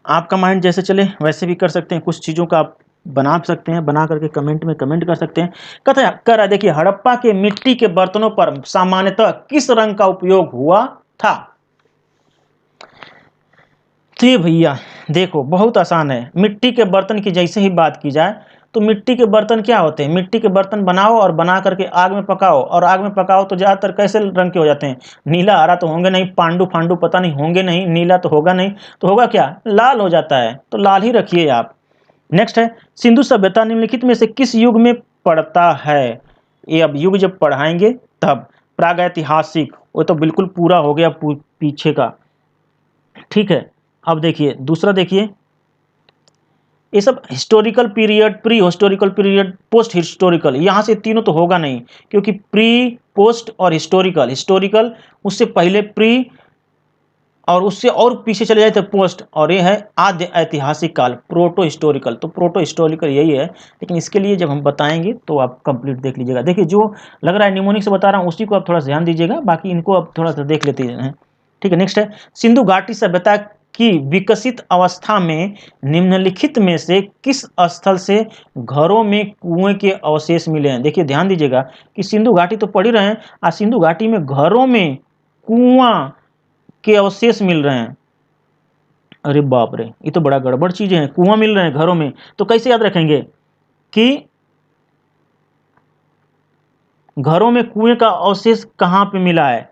आपका माइंड जैसे चले वैसे भी कर सकते हैं, कुछ चीज़ों का आप बना सकते हैं, बना करके कमेंट में कमेंट कर सकते हैं। कथा कर रहा है, देखिए हड़प्पा के मिट्टी के बर्तनों पर सामान्यतः किस रंग का उपयोग हुआ था? तो ये भैया देखो बहुत आसान है, मिट्टी के बर्तन की जैसे ही बात की जाए तो मिट्टी के बर्तन क्या होते हैं, मिट्टी के बर्तन बनाओ और बना करके आग में पकाओ, और आग में पकाओ तो ज़्यादातर कैसे रंग के हो जाते हैं, नीला हरा तो होंगे नहीं, पांडु फांडू पता नहीं होंगे नहीं, नीला तो होगा नहीं, तो होगा क्या, लाल हो जाता है, तो लाल ही रखिए आप। नेक्स्ट है, सिंधु सभ्यता निम्नलिखित में से किस युग में पड़ता है? ये अब युग जब पढ़ाएंगे तब, प्रागैतिहासिक वो तो बिल्कुल पूरा हो गया पीछे का। ठीक है, अब देखिए दूसरा, देखिए ये सब historical period, pre historical period, post historical, यहाँ से तीनों तो होगा नहीं, क्योंकि प्री, पोस्ट और हिस्टोरिकल, हिस्टोरिकल उससे पहले प्री, और उससे और पीछे चले जाए तो पोस्ट, और ये है आद्य ऐतिहासिक काल, प्रोटो हिस्टोरिकल। तो प्रोटो हिस्टोरिकल यही है, लेकिन इसके लिए जब हम बताएंगे तो आप कंप्लीट देख लीजिएगा। देखिए जो लग रहा है निमोनिक से बता रहा हूँ उसी को आप थोड़ा सा ध्यान दीजिएगा, बाकी इनको आप थोड़ा सा देख लेते हैं। ठीक है, नेक्स्ट है, सिंधु घाटी सभ्यता की विकसित अवस्था में निम्नलिखित में से किस स्थल से घरों में कुएं के अवशेष मिले हैं? देखिए ध्यान दीजिएगा कि सिंधु घाटी तो पढ़ ही रहे हैं, और सिंधु घाटी में घरों में कुआं के अवशेष मिल रहे हैं। अरे बाप रे, ये तो बड़ा गड़बड़ चीज है, कुआं मिल रहे हैं घरों में, तो कैसे याद रखेंगे कि घरों में कुएं का अवशेष कहां पे मिला है?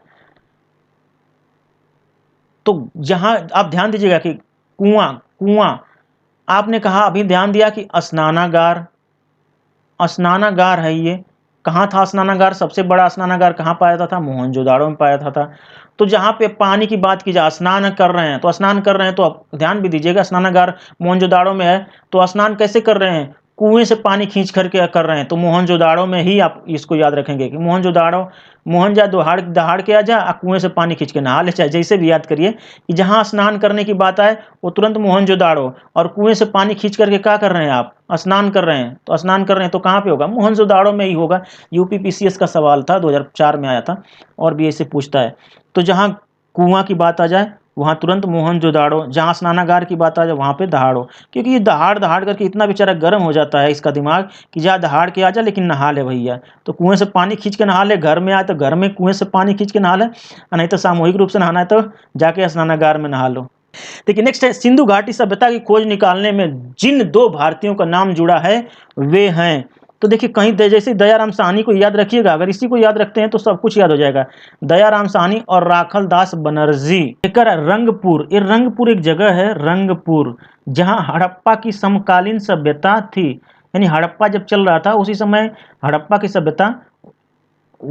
तो जहां आप ध्यान दीजिएगा कि कुआं, कुआं आपने कहा, अभी ध्यान दिया कि स्नानागार, स्नानागार है ये, कहाँ था स्नानागार? सबसे बड़ा स्नानागार कहाँ पाया जाता था? मोहनजोदाड़ो में पाया जाता था। तो जहाँ पे पानी की बात की जाए, स्नान कर रहे हैं, तो स्नान कर रहे हैं तो आप ध्यान भी दीजिएगा, स्नानागार मोहनजोदाड़ो में है, तो स्नान कैसे कर रहे हैं? कुएं से पानी खींच करके कर रहे हैं, तो मोहनजोदाड़ो में ही आप इसको याद रखेंगे कि मोहनजोदाड़ो, मोहन जा दहाड़ दहाड़ के आ जा, कुएं से पानी खींच के नहा ले, चाहे जैसे भी याद करिए कि जहाँ स्नान करने की बात आए वो तुरंत मोहनजोदाड़ो, और कुएं से पानी खींच करके क्या कर रहे हैं आप? स्नान कर रहे हैं, तो स्नान कर रहे हैं तो कहाँ पे होगा? मोहनजोदाड़ो में ही होगा। यूपी पीसीएस का सवाल था, 2004 में आया था, और भी ऐसे पूछता है। तो जहाँ कुआं की बात आ जाए वहाँ तुरंत मोहनजोदाड़ो, जहाँ स्नानागार की बात आ जाए वहाँ पे दहाड़ो, क्योंकि ये दहाड़ दहाड़ करके इतना बेचारा गर्म हो जाता है इसका दिमाग कि जा दहाड़ के आ जा लेकिन नहा ले भैया, तो कुएं से पानी खींच के नहा ले, घर में आए तो घर में कुएं से पानी खींच के नहा ले, नहीं तो सामूहिक रूप से नहाना है तो जाके स्नानागार में नहा लो। देखिए नेक्स्ट है, सिंधु घाटी सभ्यता की खोज निकालने में जिन दो भारतीयों का नाम जुड़ा है वे हैं। तो देखिए कहीं जैसे दयाराम साहनी को याद रखिएगा, अगर इसी को याद रखते हैं तो सब कुछ याद हो जाएगा। दयाराम साहनी और राखल दास बनर्जी। एक रंगपुर, ये रंगपुर एक जगह है, रंगपुर, जहां हड़प्पा की समकालीन सभ्यता थी, यानी हड़प्पा जब चल रहा था उसी समय हड़प्पा की सभ्यता,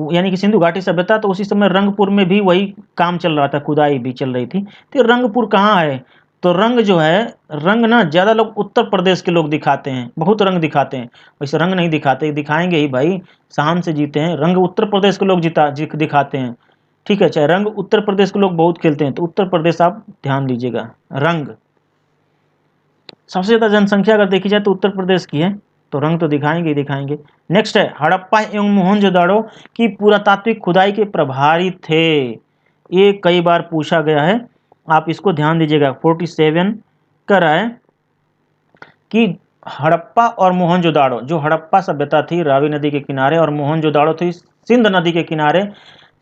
यानी कि सिंधु घाटी सभ्यता, तो उसी समय रंगपुर में भी वही काम चल रहा था, खुदाई भी चल रही थी। तो रंगपुर कहाँ है? तो रंग जो है, रंग ना ज़्यादा लोग उत्तर प्रदेश के लोग दिखाते हैं, बहुत रंग दिखाते हैं, वैसे रंग नहीं दिखाते, दिखाएंगे ही भाई, शान से जीते हैं, रंग उत्तर प्रदेश के लोग दिखाते हैं। ठीक है, चाहे रंग उत्तर प्रदेश के लोग बहुत खेलते हैं, तो उत्तर प्रदेश आप ध्यान दीजिएगा। रंग सबसे ज़्यादा जनसंख्या अगर देखी जाए तो उत्तर प्रदेश की है, तो रंग तो दिखाएंगे ही दिखाएंगे। नेक्स्ट है, हड़प्पा एवं मोहनजोदाड़ो की पुरातात्विक खुदाई के प्रभारी थे। ये कई बार पूछा गया है, आप इसको ध्यान दीजिएगा। 47 कर रहा है कि हड़प्पा और मोहनजोदाड़ो, जो हड़प्पा सभ्यता थी रावी नदी के किनारे, और मोहनजोदाड़ो थी सिंध नदी के किनारे,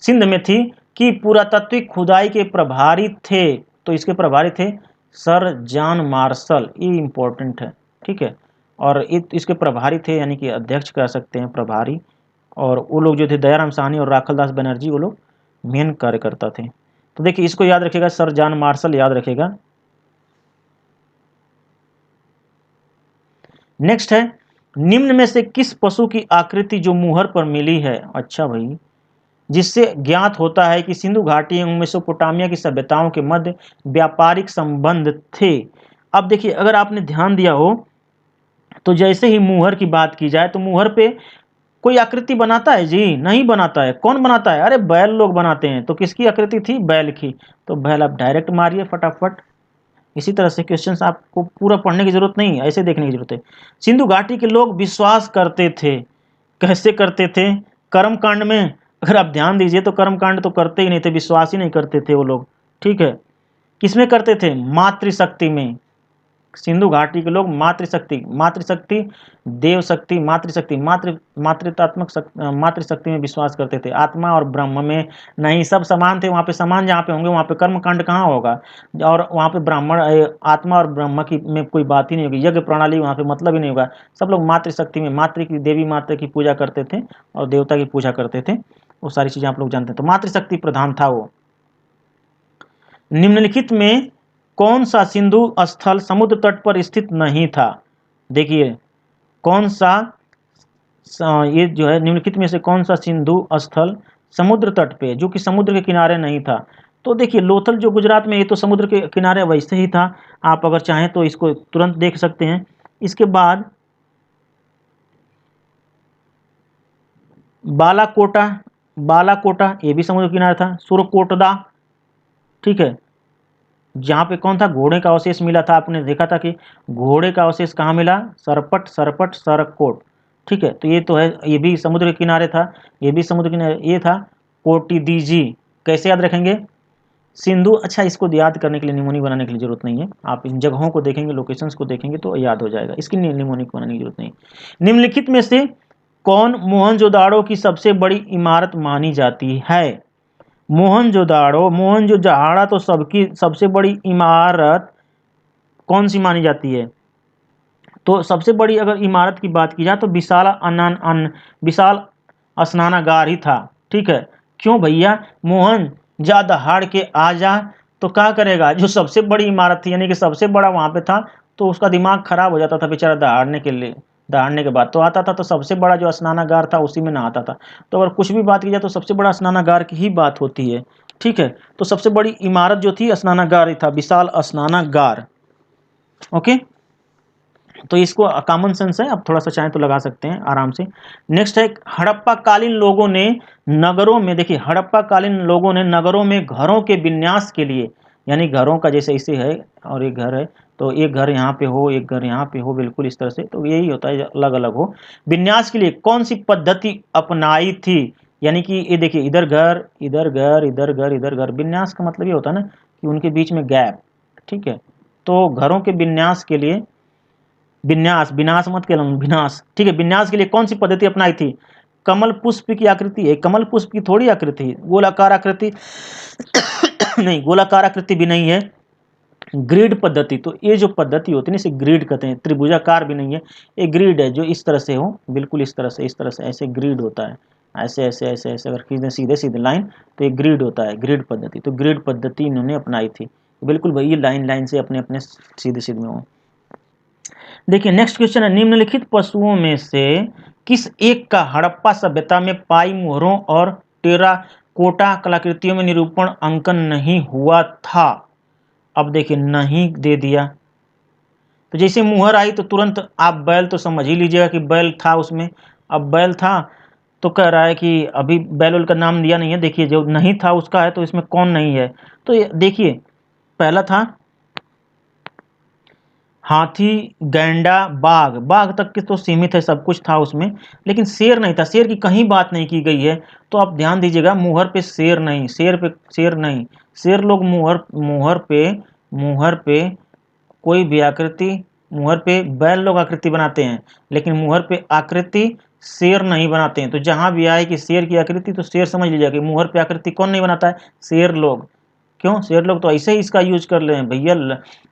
सिंध में थी, कि पुरातात्विक खुदाई के प्रभारी थे। तो इसके प्रभारी थे सर जॉन मार्शल, ये इंपॉर्टेंट है। ठीक है, और इसके प्रभारी थे, यानी कि अध्यक्ष कह सकते हैं, प्रभारी, और वो लोग जो थे दयाराम साहनी और राखल दास बनर्जी, वो लोग मेन कार्यकर्ता थे। तो देखिए इसको याद रखेगा, सर जॉन मार्शल याद रखेगा। नेक्स्ट है, निम्न में से किस पशु की आकृति जो मुहर पर मिली है? अच्छा भाई, जिससे ज्ञात होता है कि सिंधु घाटी एवं मेसोपोटामिया की सभ्यताओं के मध्य व्यापारिक संबंध थे। अब देखिए अगर आपने ध्यान दिया हो तो जैसे ही मुहर की बात की जाए तो मुहर पे कोई आकृति बनाता है जी? नहीं बनाता है। कौन बनाता है? अरे बैल लोग बनाते हैं। तो किसकी आकृति थी? बैल की। तो बैल आप डायरेक्ट मारिए फटाफट। इसी तरह से क्वेश्चंस आपको पूरा पढ़ने की जरूरत नहीं है, ऐसे देखने की जरूरत है। सिंधु घाटी के लोग विश्वास करते थे, कैसे करते थे? कर्म कांड में। अगर आप ध्यान दीजिए तो कर्म कांड तो करते ही नहीं थे, विश्वास ही नहीं करते थे वो लोग, ठीक है। किसमें करते थे? मातृशक्ति में। सिंधु घाटी के लोग मातृशक्ति, मातृशक्ति, देव शक्ति, मातृशक्ति, मातृतात्मक मातृशक्ति में विश्वास करते थे। आत्मा और ब्रह्म में नहीं, सब समान थे। वहाँ पे समान जहाँ पे होंगे वहाँ पे कर्मकांड कहाँ होगा? और वहाँ पे ब्राह्मण आत्मा और ब्रह्म की में कोई बात ही नहीं होगी, यज्ञ प्रणाली वहाँ पे मतलब ही नहीं होगा। सब लोग मातृशक्ति में, मातृ की, देवी माता की पूजा करते थे और देवता की पूजा करते थे। वो सारी चीजें आप लोग जानते हैं। तो मातृशक्ति प्रधान था वो। निम्नलिखित में कौन सा सिंधु स्थल समुद्र तट पर स्थित नहीं था? देखिए कौन सा ये जो है निम्नलिखित में से कौन सा सिंधु स्थल समुद्र तट पे, जो कि समुद्र के किनारे नहीं था? तो देखिए लोथल जो गुजरात में, ये तो समुद्र के किनारे वैसे ही था। आप अगर चाहें तो इसको तुरंत देख सकते हैं। इसके बाद बालाकोटा, बालाकोटा ये भी समुद्र किनारे था। सुरकोटदा, ठीक है, जहाँ पे कौन था? घोड़े का अवशेष मिला था। आपने देखा था कि घोड़े का अवशेष कहाँ मिला? सरपट, सरपट, सरकोट, ठीक है। तो ये तो है, ये भी समुद्र के किनारे था, ये भी समुद्र के किनारे। ये था कोटिदीजी। कैसे याद रखेंगे? सिंधु, अच्छा इसको याद करने के लिए निमोनिक बनाने के लिए जरूरत नहीं है। आप इन जगहों को देखेंगे, लोकेशंस को देखेंगे तो याद हो जाएगा, इसकी निमोनिक बनाने की जरूरत नहीं। निम्नलिखित में से कौन मोहनजोदाड़ो की सबसे बड़ी इमारत मानी जाती है? मोहनजोदाड़ो, मोहनजोदड़ो तो सबकी सबसे बड़ी इमारत कौन सी मानी जाती है? तो सबसे बड़ी अगर इमारत की बात की जाए तो विशाल स्नानागार ही था, ठीक है। क्यों भैया? मोहन जा दहाड़ के आ जा, तो क्या करेगा? जो सबसे बड़ी इमारत थी, यानी कि सबसे बड़ा वहां पे था, तो उसका दिमाग खराब हो जाता था बेचारा दहाड़ने के लिए। दहाड़ने के बाद तो आता था, तो सबसे बड़ा जो स्नानागार था उसी में नहाता था। तो अगर कुछ भी बात की जाए तो सबसे बड़ा स्नानागार की ही बात होती है, ठीक है। तो सबसे बड़ी इमारत जो थी स्नानागार ही था, विशाल स्नानागार। ओके, तो इसको कॉमन सेंस है, आप थोड़ा सा चाहें तो लगा सकते हैं आराम से। नेक्स्ट है, हड़प्पा कालीन लोगों ने नगरों में, देखिए हड़प्पा कालीन लोगों ने नगरों में घरों के विन्यास के लिए, यानी घरों का जैसे इसे है और एक घर है, तो एक घर यहाँ पे हो, एक घर यहाँ पे हो, बिल्कुल इस तरह से, तो यही होता है अलग अलग हो। विन्यास के लिए कौन सी पद्धति अपनाई थी? यानी कि ये देखिए, इधर घर, इधर घर, इधर घर, इधर घर। विन्यास का मतलब ये होता है ना कि उनके बीच में गैप, ठीक है। तो घरों के विन्यास के लिए, विन्यास, विनाश मत कहना, विनाश, ठीक है। विन्यास के लिए कौन सी पद्धति अपनाई थी? कमल पुष्प की आकृति है, कमल पुष्प की थोड़ी आकृति, गोलाकार आकृति नहीं, गोलाकार आकृति भी नहीं है। ग्रिड पद्धति, तो ये जो पद्धति होती है ना, इसे ग्रिड कहते हैं। त्रिभुजाकार भी नहीं है, ये ग्रिड है, जो इस तरह से हो, बिल्कुल इस तरह से, इस तरह से, ऐसे ग्रिड होता है। ऐसे ऐसे ऐसे ऐसे अगर खींचते सीधे सीधे लाइन, तो ये ग्रिड होता है, ग्रिड पद्धति। तो ग्रिड पद्धति इन्होंने अपनाई थी, बिल्कुल भाई, ये लाइन लाइन से अपने अपने सीधे सीधे में हो। देखिए नेक्स्ट क्वेश्चन है, निम्नलिखित पशुओं में से किस एक का हड़प्पा सभ्यता में पाई मोहरों और टेराकोटा कलाकृतियों में निरूपण अंकन नहीं हुआ था? अब देखिए नहीं दे दिया, तो जैसे मुहर आई तो तुरंत आप बैल तो समझ ही लीजिएगा कि बैल था उसमें। अब बैल था तो कह रहा है कि अभी बैल का नाम दिया नहीं है। देखिए जो नहीं था उसका है, तो इसमें कौन नहीं है? तो देखिए पहला था हाथी, गैंडा, बाघ। बाघ तक के तो सीमित है, सब कुछ था उसमें, लेकिन शेर नहीं था। शेर की कहीं बात नहीं की गई है, तो आप ध्यान दीजिएगा, मुहर पे शेर नहीं, शेर पे शेर नहीं। शेर लोग मुहर मुहर पे कोई भी आकृति, मुहर पे बैल लोग आकृति बनाते हैं, लेकिन मुहर पे आकृति शेर नहीं बनाते हैं। तो जहां भी आए कि शेर की आकृति, तो शेर समझ लीजिएगा कि मुहर पे आकृति कौन नहीं बनाता है? शेर लोग। क्यों? शेर लोग तो ऐसे ही इसका यूज कर ले हैं भैया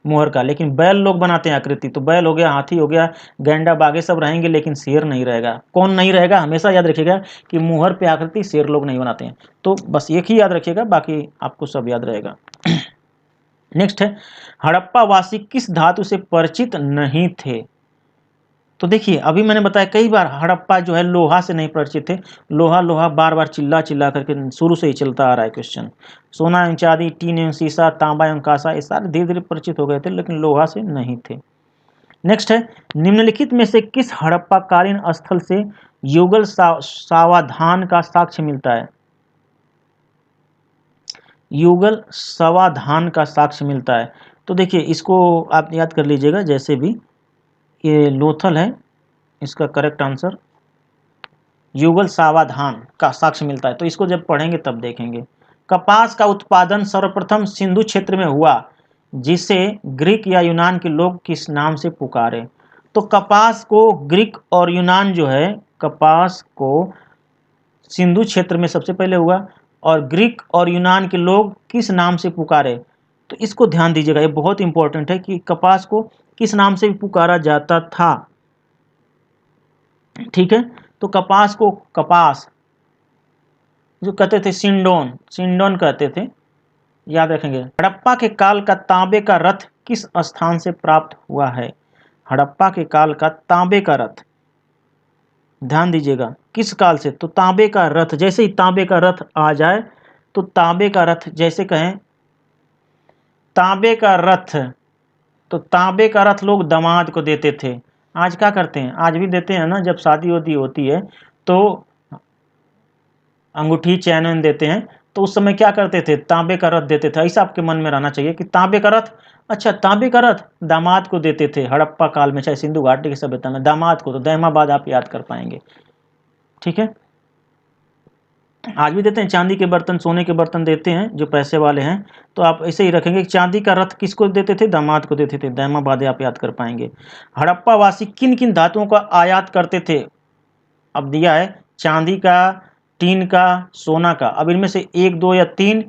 मुहर का, लेकिन बैल लोग बनाते हैं आकृति। तो बैल हो गया, हाथी हो गया, गैंडा, बाघे सब रहेंगे, लेकिन शेर नहीं रहेगा। कौन नहीं रहेगा? हमेशा याद रखिएगा कि मुहर पे आकृति शेर लोग नहीं बनाते हैं। तो बस एक ही याद रखिएगा, बाकी आपको सब याद रहेगा। नेक्स्ट है, हड़प्पा वासी किस धातु से परिचित नहीं थे? तो देखिए अभी मैंने बताया कई बार, हड़प्पा जो है लोहा से नहीं परिचित थे। लोहा लोहा बार बार चिल्ला चिल्ला करके शुरू से ही चलता आ रहा है क्वेश्चन। सोना एवं चांदी, टीन एवं शीशा, तांबा एवं कांसा, ये सारे धीरे धीरे परिचित हो गए थे, लेकिन लोहा से नहीं थे। नेक्स्ट है, निम्नलिखित में से किस हड़प्पा कालीन स्थल से युगल सावधान का साक्ष्य मिलता है? युगल सावधान का साक्ष्य मिलता है। तो देखिए इसको आप याद कर लीजिएगा जैसे भी, ये लोथल है इसका करेक्ट आंसर, युगल सावधान का साक्ष्य मिलता है। तो इसको जब पढ़ेंगे तब देखेंगे। कपास का उत्पादन सर्वप्रथम सिंधु क्षेत्र में हुआ, जिसे ग्रीक या यूनान के लोग किस नाम से पुकारे। तो कपास को ग्रीक और यूनान जो है, कपास को सिंधु क्षेत्र में सबसे पहले हुआ और ग्रीक और यूनान के लोग किस नाम से पुकारे। तो इसको ध्यान दीजिएगा, ये बहुत इंपॉर्टेंट है कि कपास को किस नाम से पुकारा जाता था। ठीक है, तो कपास को कपास जो कहते थे सिंडोन, सिंडोन कहते थे, याद रखेंगे। हड़प्पा के काल का तांबे का रथ किस स्थान से प्राप्त हुआ है। हड़प्पा के काल का तांबे का रथ, ध्यान दीजिएगा किस काल से, तो तांबे का रथ, जैसे ही तांबे का रथ आ जाए तो तांबे का रथ, जैसे कहें तांबे का रथ, तो तांबे का रथ लोग दामाद को देते थे। आज क्या करते हैं, आज भी देते हैं ना, जब शादी वादी होती है तो अंगूठी चैन देते हैं, तो उस समय क्या करते थे, तांबे का रथ देते थे। ऐसा आपके मन में रहना चाहिए कि तांबे का रथ, अच्छा तांबे का रथ दामाद को देते थे हड़प्पा काल में, चाहे सिंधु घाटी की सभ्यता में दामाद को, तो दहमाबाद आप याद कर पाएंगे। ठीक है, आज भी देते हैं, चांदी के बर्तन सोने के बर्तन देते हैं जो पैसे वाले हैं, तो आप ऐसे ही रखेंगे। चांदी का रथ किसको देते थे, दामाद को देते थे, दहमाबाद आप याद कर पाएंगे। हड़प्पा वासी किन किन धातुओं का आयात करते थे। अब दिया है चांदी का, टीन का, सोना का। अब इनमें से एक, दो या तीन,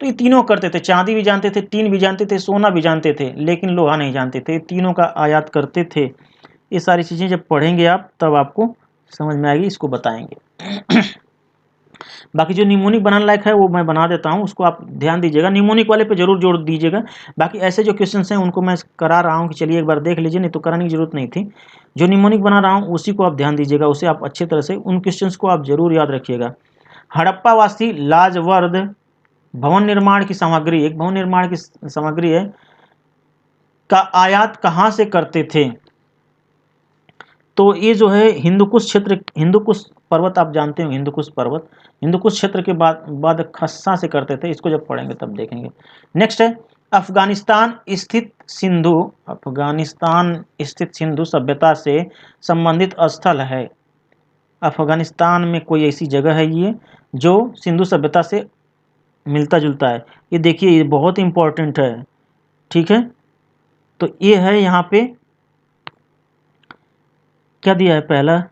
तो ये तीनों करते थे। चांदी भी जानते थे, टीन भी जानते थे, सोना भी जानते थे, लेकिन लोहा नहीं जानते थे। तीनों का आयात करते थे। ये सारी चीज़ें जब पढ़ेंगे आप तब आपको समझ में आएगी, इसको बताएंगे। बाकी जो निमोनिक बनाने लायक है वो मैं बना देता हूँ, उसको आप ध्यान दीजिएगा, निमोनिक वाले पे जरूर जोर दीजिएगा। बाकी ऐसे जो क्वेश्चंस हैं उनको मैं करा रहा हूँ कि चलिए एक बार देख लीजिए, नहीं तो कराने की जरूरत नहीं थी। जो निमोनिक बना रहा हूँ उसी को आप ध्यान दीजिएगा, उसे आप अच्छी तरह से उन क्वेश्चंस को आप जरूर याद रखिएगा। हड़प्पावासी लाजवर्द भवन निर्माण की सामग्री, एक भवन निर्माण की सामग्री है, का आयात कहाँ से करते थे। तो ये जो है हिंदुकुश क्षेत्र, हिंदुकुश पर्वत आप जानते हो, हिंदुकुश पर्वत, हिंदुकुश क्षेत्र के बाद खस्सा से करते थे। इसको जब पढ़ेंगे तब देखेंगे। नेक्स्ट है अफगानिस्तान स्थित सिंधु, अफगानिस्तान स्थित सिंधु सभ्यता से संबंधित स्थल है। अफगानिस्तान में कोई ऐसी जगह है ये जो सिंधु सभ्यता से मिलता जुलता है। ये देखिए ये बहुत इंपॉर्टेंट है। ठीक है, तो ये है यहाँ पे क्या दिया है, पहला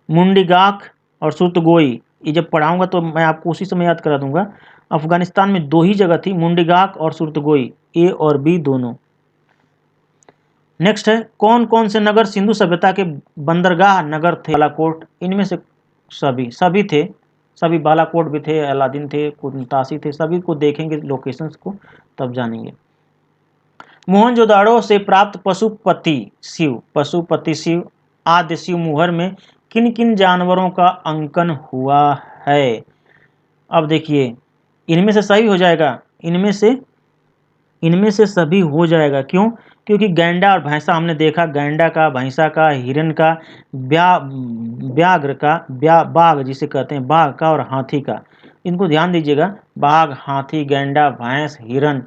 मुंडीगाक और सुर्तगोई। ये जब पढ़ाऊंगा तो मैं आपको उसी समय याद करा दूंगा। अफगानिस्तान में दो ही जगह थी, मुंडीगाक और सुर्तगोई, ए और बी दोनों। नेक्स्ट है कौन कौन से नगर सिंधु सभ्यता के बंदरगाह नगर थे। बालाकोट, इनमें से सभी थे, सभी, बालाकोट भी थे, अलादीन थे, कुंतासी थे, सभी को देखेंगे लोकेशंस को तब जानेंगे। मोहनजोदाड़ो से प्राप्त पशुपति शिव आदि शिव मुहर में किन किन जानवरों का अंकन हुआ है। अब देखिए इनमें से सही हो जाएगा, इनमें से सभी हो जाएगा। क्यों, क्योंकि गैंडा और भैंसा हमने देखा, गैंडा का, भैंसा का, हिरन का, व्याघ्र का, बाघ जिसे कहते हैं बाघ का, और हाथी का। इनको ध्यान दीजिएगा, बाघ, हाथी, गैंडा, भैंस, हिरन,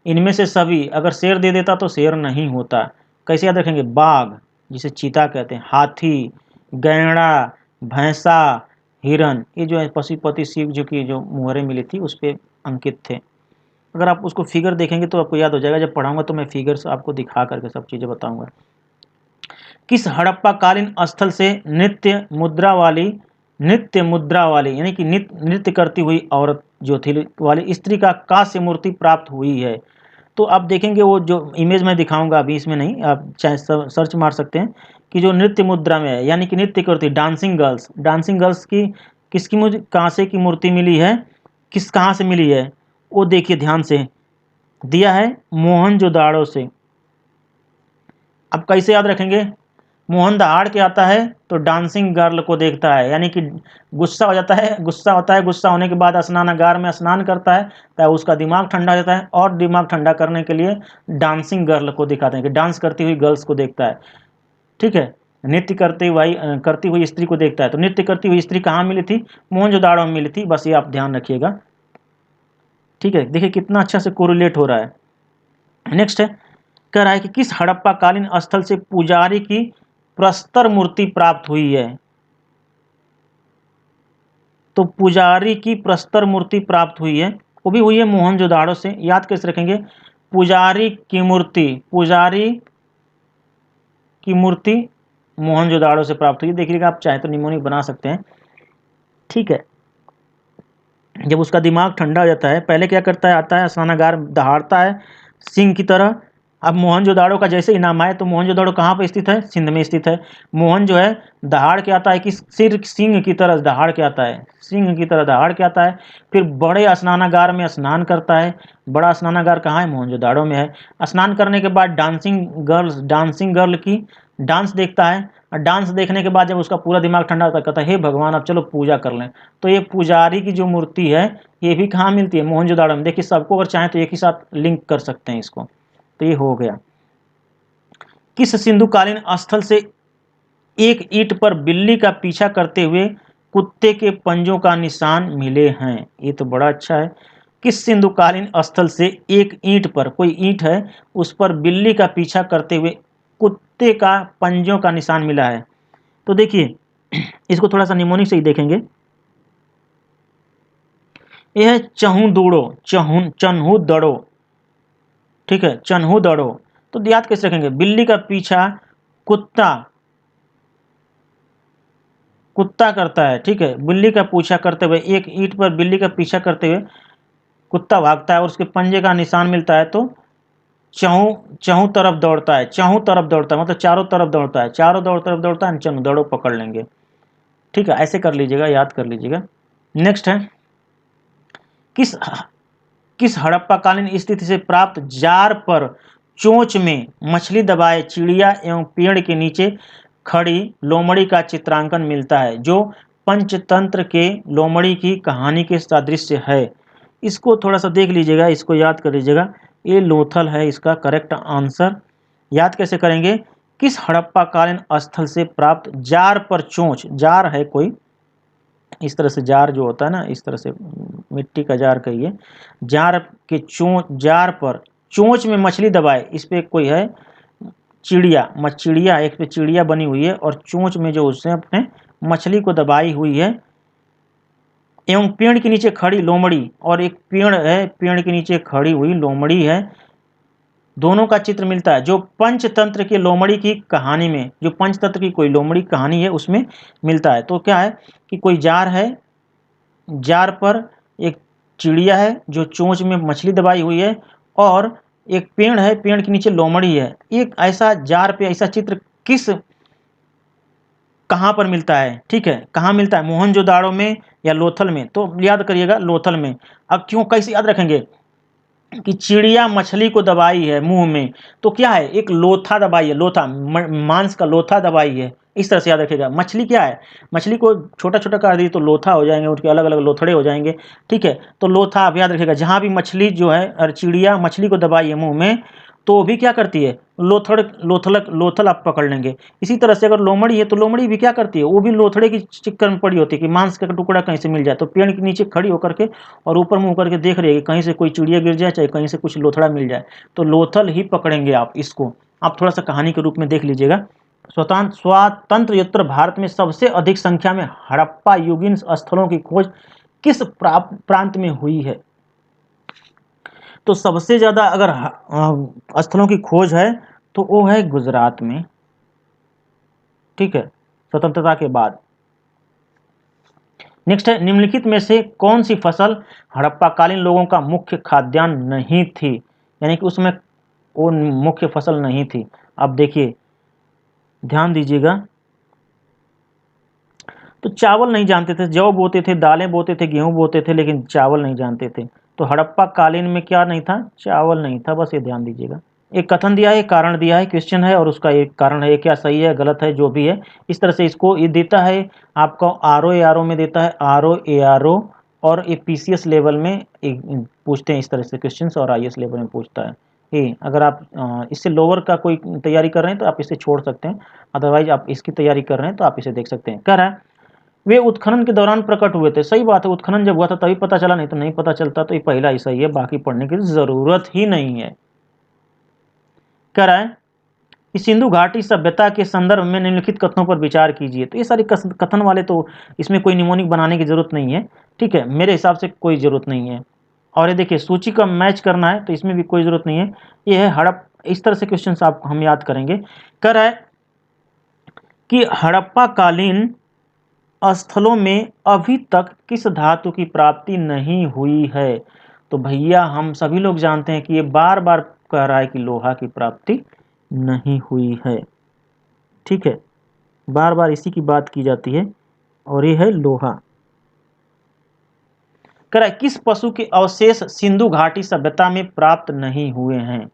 इनमें से सभी। अगर शेर दे देता तो शेर नहीं होता। कैसे याद रखेंगे, बाघ जिसे चीता कहते हैं, हाथी, गैंडा, भैंसा, हिरन, ये जो है पशुपति शिव जो की जो मुहरें मिली थी उस पर अंकित थे। अगर आप उसको फिगर देखेंगे तो आपको याद हो जाएगा, जब पढ़ाऊंगा तो मैं फिगर्स आपको दिखा करके सब चीज़ें बताऊंगा। किस हड़प्पा कालीन स्थल से नृत्य मुद्रा वाली यानी कि नृत्य करती हुई औरत जो थी वाली स्त्री का कांस्य मूर्ति प्राप्त हुई है। तो आप देखेंगे वो जो इमेज मैं दिखाऊंगा अभी, इसमें नहीं, आप चाहे सर्च मार सकते हैं कि जो नृत्य मुद्रा में है, यानी कि नृत्य करती डांसिंग गर्ल्स की किसकी मुझे कांसे की मूर्ति मिली है, कहाँ से मिली है वो देखिए ध्यान से, दिया है मोहनजोदाड़ो से। अब कैसे याद रखेंगे, मोहन दहाड़ के आता है तो डांसिंग गर्ल को देखता है, यानी कि गुस्सा हो जाता है, गुस्सा होने के बाद स्नानागार में स्नान करता है तो उसका दिमाग ठंडा हो जाता है, और दिमाग ठंडा करने के लिए डांसिंग गर्ल को दिखाते हैं कि डांस करती हुई गर्ल्स को देखता है। ठीक है, नृत्य करती हुई स्त्री को देखता है। तो नृत्य करती हुई स्त्री कहाँ मिली थी, मोहनजोदाड़ो में मिली थी, बस ये आप ध्यान रखिएगा। ठीक है, देखिए कितना अच्छा से कोरिलेट हो रहा है। नेक्स्ट है, कह रहा है कि किस हड़प्पा कालीन स्थल से पुजारी की प्रस्तर मूर्ति प्राप्त हुई है। तो पुजारी की प्रस्तर मूर्ति प्राप्त हुई है, वो भी हुई है मोहनजोदाड़ो से। याद कैसे रखेंगे, पुजारी की मूर्ति, पुजारी की मूर्ति मोहनजोदाड़ो से प्राप्त हुई। देखिएगा, आप चाहे तो निमोनिक बना सकते हैं, ठीक है। जब उसका दिमाग ठंडा हो जाता है, पहले क्या करता है, आता है स्नानागार, दहाड़ता है सिंह की तरह। अब मोहनजोदाड़ो का जैसे ही नाम आए, तो मोहनजोदाड़ो कहाँ पर स्थित है, सिंध में स्थित है। मोहन जो है दहाड़ के आता है कि सिर सिंह की तरह दहाड़ के आता है, सिंह की तरह दहाड़ के आता है। फिर बड़े स्नानागार में स्नान करता है। बड़ा स्नानागार कहाँ है, मोहनजोदाड़ो में है। स्नान करने के बाद डांसिंग गर्ल की डांस देखता है। और डांस देखने के बाद जब उसका पूरा दिमाग ठंडा होता है, कहता है हे भगवान, अब चलो पूजा कर लें। तो ये पुजारी की जो मूर्ति है, ये भी कहाँ मिलती है, मोहनजोदाड़ो में। देखिए, सबको अगर चाहें तो एक ही साथ लिंक कर सकते हैं इसको। तो ये हो गया। किस सिंधुकालीन स्थल से एक ईंट पर बिल्ली का पीछा करते हुए कुत्ते के पंजों का निशान मिले हैं। ये तो बड़ा अच्छा है। किस सिंधुकालीन स्थल से एक ईंट पर, कोई ईंट है, उस पर बिल्ली का पीछा करते हुए कुत्ते का पंजों का निशान मिला है। तो देखिए, इसको थोड़ा सा निमोनिक से ही देखेंगे। यह है चन्हू दड़ो, ठीक है, चन्हू दड़ो। तो याद कैसे रखेंगे, बिल्ली का पीछा कुत्ता करता है, ठीक है। बिल्ली का पीछा करते हुए, एक ईंट पर बिल्ली का पीछा करते हुए कुत्ता भागता है और उसके पंजे का निशान मिलता है, तो चहु तरफ दौड़ता है, चहु तरफ दौड़ता है मतलब चारों तरफ दौड़ता है, चारों तरफ दौड़ता है, चन्हू दड़ो पकड़ लेंगे, ठीक है। ऐसे कर लीजिएगा, याद कर लीजिएगा। नेक्स्ट है, किस किस हड़प्पाकालीन स्थिति से प्राप्त जार पर चोंच में मछली दबाए चिड़िया एवं पेड़ के नीचे खड़ी लोमड़ी का चित्रांकन मिलता है, जो पंचतंत्र के लोमड़ी की कहानी के सादृश्य है। इसको थोड़ा सा देख लीजिएगा, इसको याद कर लीजिएगा। ये लोथल है इसका करेक्ट आंसर। याद कैसे करेंगे, किस हड़प्पाकालीन स्थल से प्राप्त जार पर चोंच, जार है कोई इस तरह से, जार जो होता है ना, इस तरह से मिट्टी का जार कहिए, जार के जार पर चोंच में मछली दबाए, इस पे कोई है चिड़िया, एक पे चिड़िया बनी हुई है और चोंच में जो उसने अपने मछली को दबाई हुई है, एवं पेड़ के नीचे खड़ी लोमड़ी, और एक पेड़ है, पेड़ के नीचे खड़ी हुई लोमड़ी है, दोनों का चित्र मिलता है, जो पंचतंत्र के लोमड़ी की कहानी में, जो पंचतंत्र की कोई लोमड़ी कहानी है उसमें मिलता है। तो क्या है कि कोई जार है, जार पर एक चिड़िया है जो चोंच में मछली दबाई हुई है, और एक पेड़ है, पेड़ के नीचे लोमड़ी है। एक ऐसा जार पे ऐसा चित्र किस कहाँ पर मिलता है, ठीक है, कहाँ मिलता है, मोहनजोदाड़ो में या लोथल में। तो याद करिएगा लोथल में। अब क्यों, कैसे याद रखेंगे कि चिड़िया मछली को दबाई है मुंह में, तो क्या है, एक लोथा दबाई है, लोथा मांस का लोथा दबाई है, इस तरह से याद रखिएगा। मछली क्या है, मछली को छोटा छोटा कर दी तो लोथा हो जाएंगे, उसके अलग अलग लोथड़े हो जाएंगे, ठीक है। तो लोथा आप याद रखिएगा, जहाँ भी मछली जो है और चिड़िया मछली को दबाई है मुंह में, तो वो भी क्या करती है, लोथल आप पकड़ लेंगे। इसी तरह से अगर लोमड़ी है, तो लोमड़ी भी क्या करती है, वो भी लोथड़े की चक्कर में पड़ी होती है कि मांस का टुकड़ा कहीं से मिल जाए, तो पेड़ के नीचे खड़ी होकर के और ऊपर मुंह करके देख रही है कि कहीं से कोई चिड़िया गिर जाए, चाहे कहीं से कुछ लोथड़ा मिल जाए, तो लोथल ही पकड़ेंगे आप इसको। आप थोड़ा सा कहानी के रूप में देख लीजिएगा। स्वातंत्र्योत्तर भारत में सबसे अधिक संख्या में हड़प्पा युगीन स्थलों की खोज किस प्रांत में हुई है। तो सबसे ज़्यादा अगर स्थलों की खोज है तो वो है गुजरात में, ठीक है, स्वतंत्रता के बाद। नेक्स्ट है, निम्नलिखित में से कौन सी फसल हड़प्पाकालीन लोगों का मुख्य खाद्यान्न नहीं थी, यानी कि उसमें वो मुख्य फसल नहीं थी। अब देखिए, ध्यान दीजिएगा। तो चावल नहीं जानते थे, जौ बोते थे, दालें बोते थे, गेहूं बोते थे, लेकिन चावल नहीं जानते थे। तो हड़प्पा कालीन में क्या नहीं था, चावल नहीं था, बस ये ध्यान दीजिएगा। एक कथन दिया है, एक कारण दिया है, क्वेश्चन है और उसका एक कारण है, क्या सही है गलत है जो भी है, इस तरह से इसको ये देता है आपको। RO में देता है, RO और ये PCS लेवल में पूछते हैं इस तरह से क्वेश्चन, और IS लेवल में पूछता है। अगर आप इससे लोअर का कोई तैयारी कर रहे हैं तो आप इसे छोड़ सकते हैं, अदरवाइज आप इसकी तैयारी कर रहे हैं तो आप इसे देख सकते हैं। कह रहा है वे उत्खनन के दौरान प्रकट हुए थे। सही बात है, उत्खनन जब हुआ था तभी पता चला, नहीं तो नहीं पता चलता। तो ये पहला ही सही है, बाकी पढ़ने की ज़रूरत ही नहीं है। कह रहा है कि सिंधु घाटी सभ्यता के संदर्भ में निम्नलिखित कथनों पर विचार कीजिए। तो ये सारे कथन वाले तो इसमें कोई निमोनिक बनाने की जरूरत नहीं है, ठीक है, मेरे हिसाब से कोई जरूरत नहीं है। और ये देखिए सूची का मैच करना है तो इसमें भी कोई जरूरत नहीं है। ये है हड़प, इस तरह से क्वेश्चन आप हम याद करेंगे। कह रहा है कि हड़प्पा कालीन स्थलों में अभी तक किस धातु की प्राप्ति नहीं हुई है। तो भैया हम सभी लोग जानते हैं कि ये बार बार कह रहा है कि लोहा की प्राप्ति नहीं हुई है, ठीक है, बार बार इसी की बात की जाती है और ये है लोहा। कह रहा है किस पशु के अवशेष सिंधु घाटी सभ्यता में प्राप्त नहीं हुए हैं।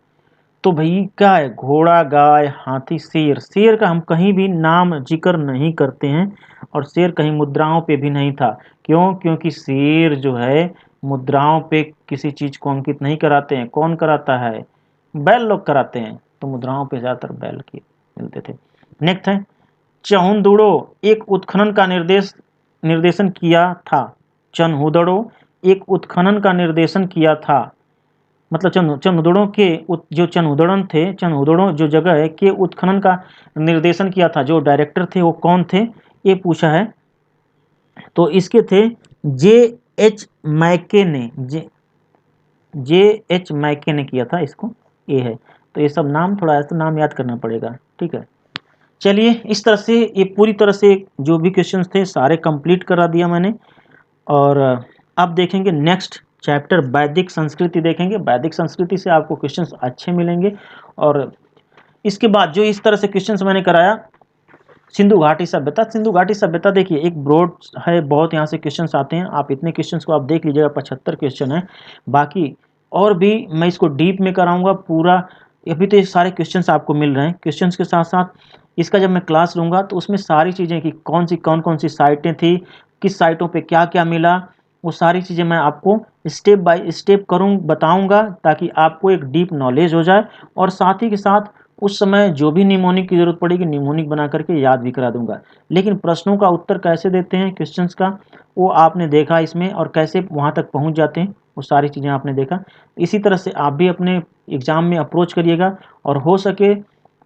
तो भाई क्या है, घोड़ा, गाय, हाथी, शेर। शेर का हम कहीं भी नाम जिक्र नहीं करते हैं और शेर कहीं मुद्राओं पे भी नहीं था। क्यों? क्योंकि शेर जो है मुद्राओं पे किसी चीज को अंकित नहीं कराते हैं। कौन कराता है? बैल लोग कराते हैं, तो मुद्राओं पे ज्यादातर बैल के मिलते थे। नेक्स्ट है चहुंदुड़ो एक उत्खनन का निर्देशन किया था। चन्हुदड़ो एक उत्खनन का निर्देशन किया था, मतलब चन्हुदड़ों के जो चन्हुदड़न थे, चन्हुदड़ों जो जगह है के उत्खनन का निर्देशन किया था। जो डायरेक्टर थे वो कौन थे, ये पूछा है। तो इसके थे J.H. मैके ने, J.H. मैके ने किया था इसको, ये है। तो ये सब नाम, थोड़ा ऐसा नाम याद करना पड़ेगा, ठीक है। चलिए इस तरह से ये पूरी तरह से जो भी क्वेश्चंस थे सारे कंप्लीट करा दिया मैंने। और अब देखेंगे नेक्स्ट चैप्टर वैदिक संस्कृति देखेंगे। वैदिक संस्कृति से आपको क्वेश्चंस अच्छे मिलेंगे। और इसके बाद जो इस तरह से क्वेश्चंस मैंने कराया, सिंधु घाटी सभ्यता। सिंधु घाटी सभ्यता देखिए एक ब्रॉड है, बहुत यहाँ से क्वेश्चंस आते हैं। आप इतने क्वेश्चंस को आप देख लीजिएगा, 75 क्वेश्चन है। बाकी और भी मैं इसको डीप में कराऊंगा पूरा। अभी तो ये सारे क्वेश्चंस आपको मिल रहे हैं। क्वेश्चंस के साथ साथ इसका जब मैं क्लास लूँगा तो उसमें सारी चीज़ें कि कौन कौन सी साइटें थी, किस साइटों पे क्या क्या मिला, वो सारी चीज़ें मैं आपको स्टेप बाय स्टेप बताऊंगा, ताकि आपको एक डीप नॉलेज हो जाए। और साथ ही के साथ उस समय जो भी निमोनिक की जरूरत पड़ेगी निमोनिक बना करके याद भी करा दूंगा। लेकिन प्रश्नों का उत्तर कैसे देते हैं क्वेश्चंस का, वो आपने देखा इसमें, और कैसे वहाँ तक पहुँच जाते हैं वो सारी चीज़ें आपने देखा। इसी तरह से आप भी अपने एग्ज़ाम में अप्रोच करिएगा, और हो सके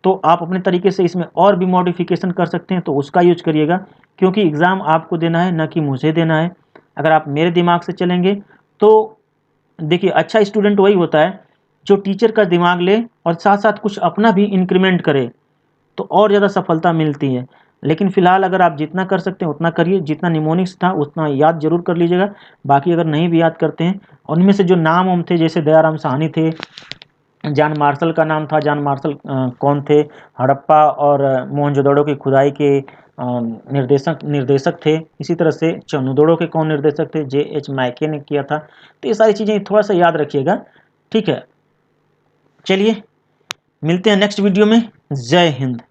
तो आप अपने तरीके से इसमें और भी मॉडिफिकेशन कर सकते हैं, तो उसका यूज करिएगा। क्योंकि एग्ज़ाम आपको देना है, न कि मुझे देना है। अगर आप मेरे दिमाग से चलेंगे तो देखिए अच्छा स्टूडेंट वही होता है जो टीचर का दिमाग ले और साथ साथ कुछ अपना भी इंक्रीमेंट करे, तो और ज़्यादा सफलता मिलती है। लेकिन फिलहाल अगर आप जितना कर सकते हैं उतना करिए, जितना निमोनिक्स था उतना याद जरूर कर लीजिएगा। बाकी अगर नहीं भी याद करते हैं, उनमें से जो नाम थे, जैसे दयाराम साहनी थे, जॉन मार्शल का नाम था, जॉन मार्शल कौन थे, हड़प्पा और मोहनजोदड़ो की खुदाई के निर्देशक थे। इसी तरह से चन्हुदड़ो के कौन निर्देशक थे, J.H. मैके ने किया था। तो ये सारी चीज़ें थोड़ा सा याद रखिएगा, ठीक है। चलिए मिलते हैं नेक्स्ट वीडियो में। जय हिंद।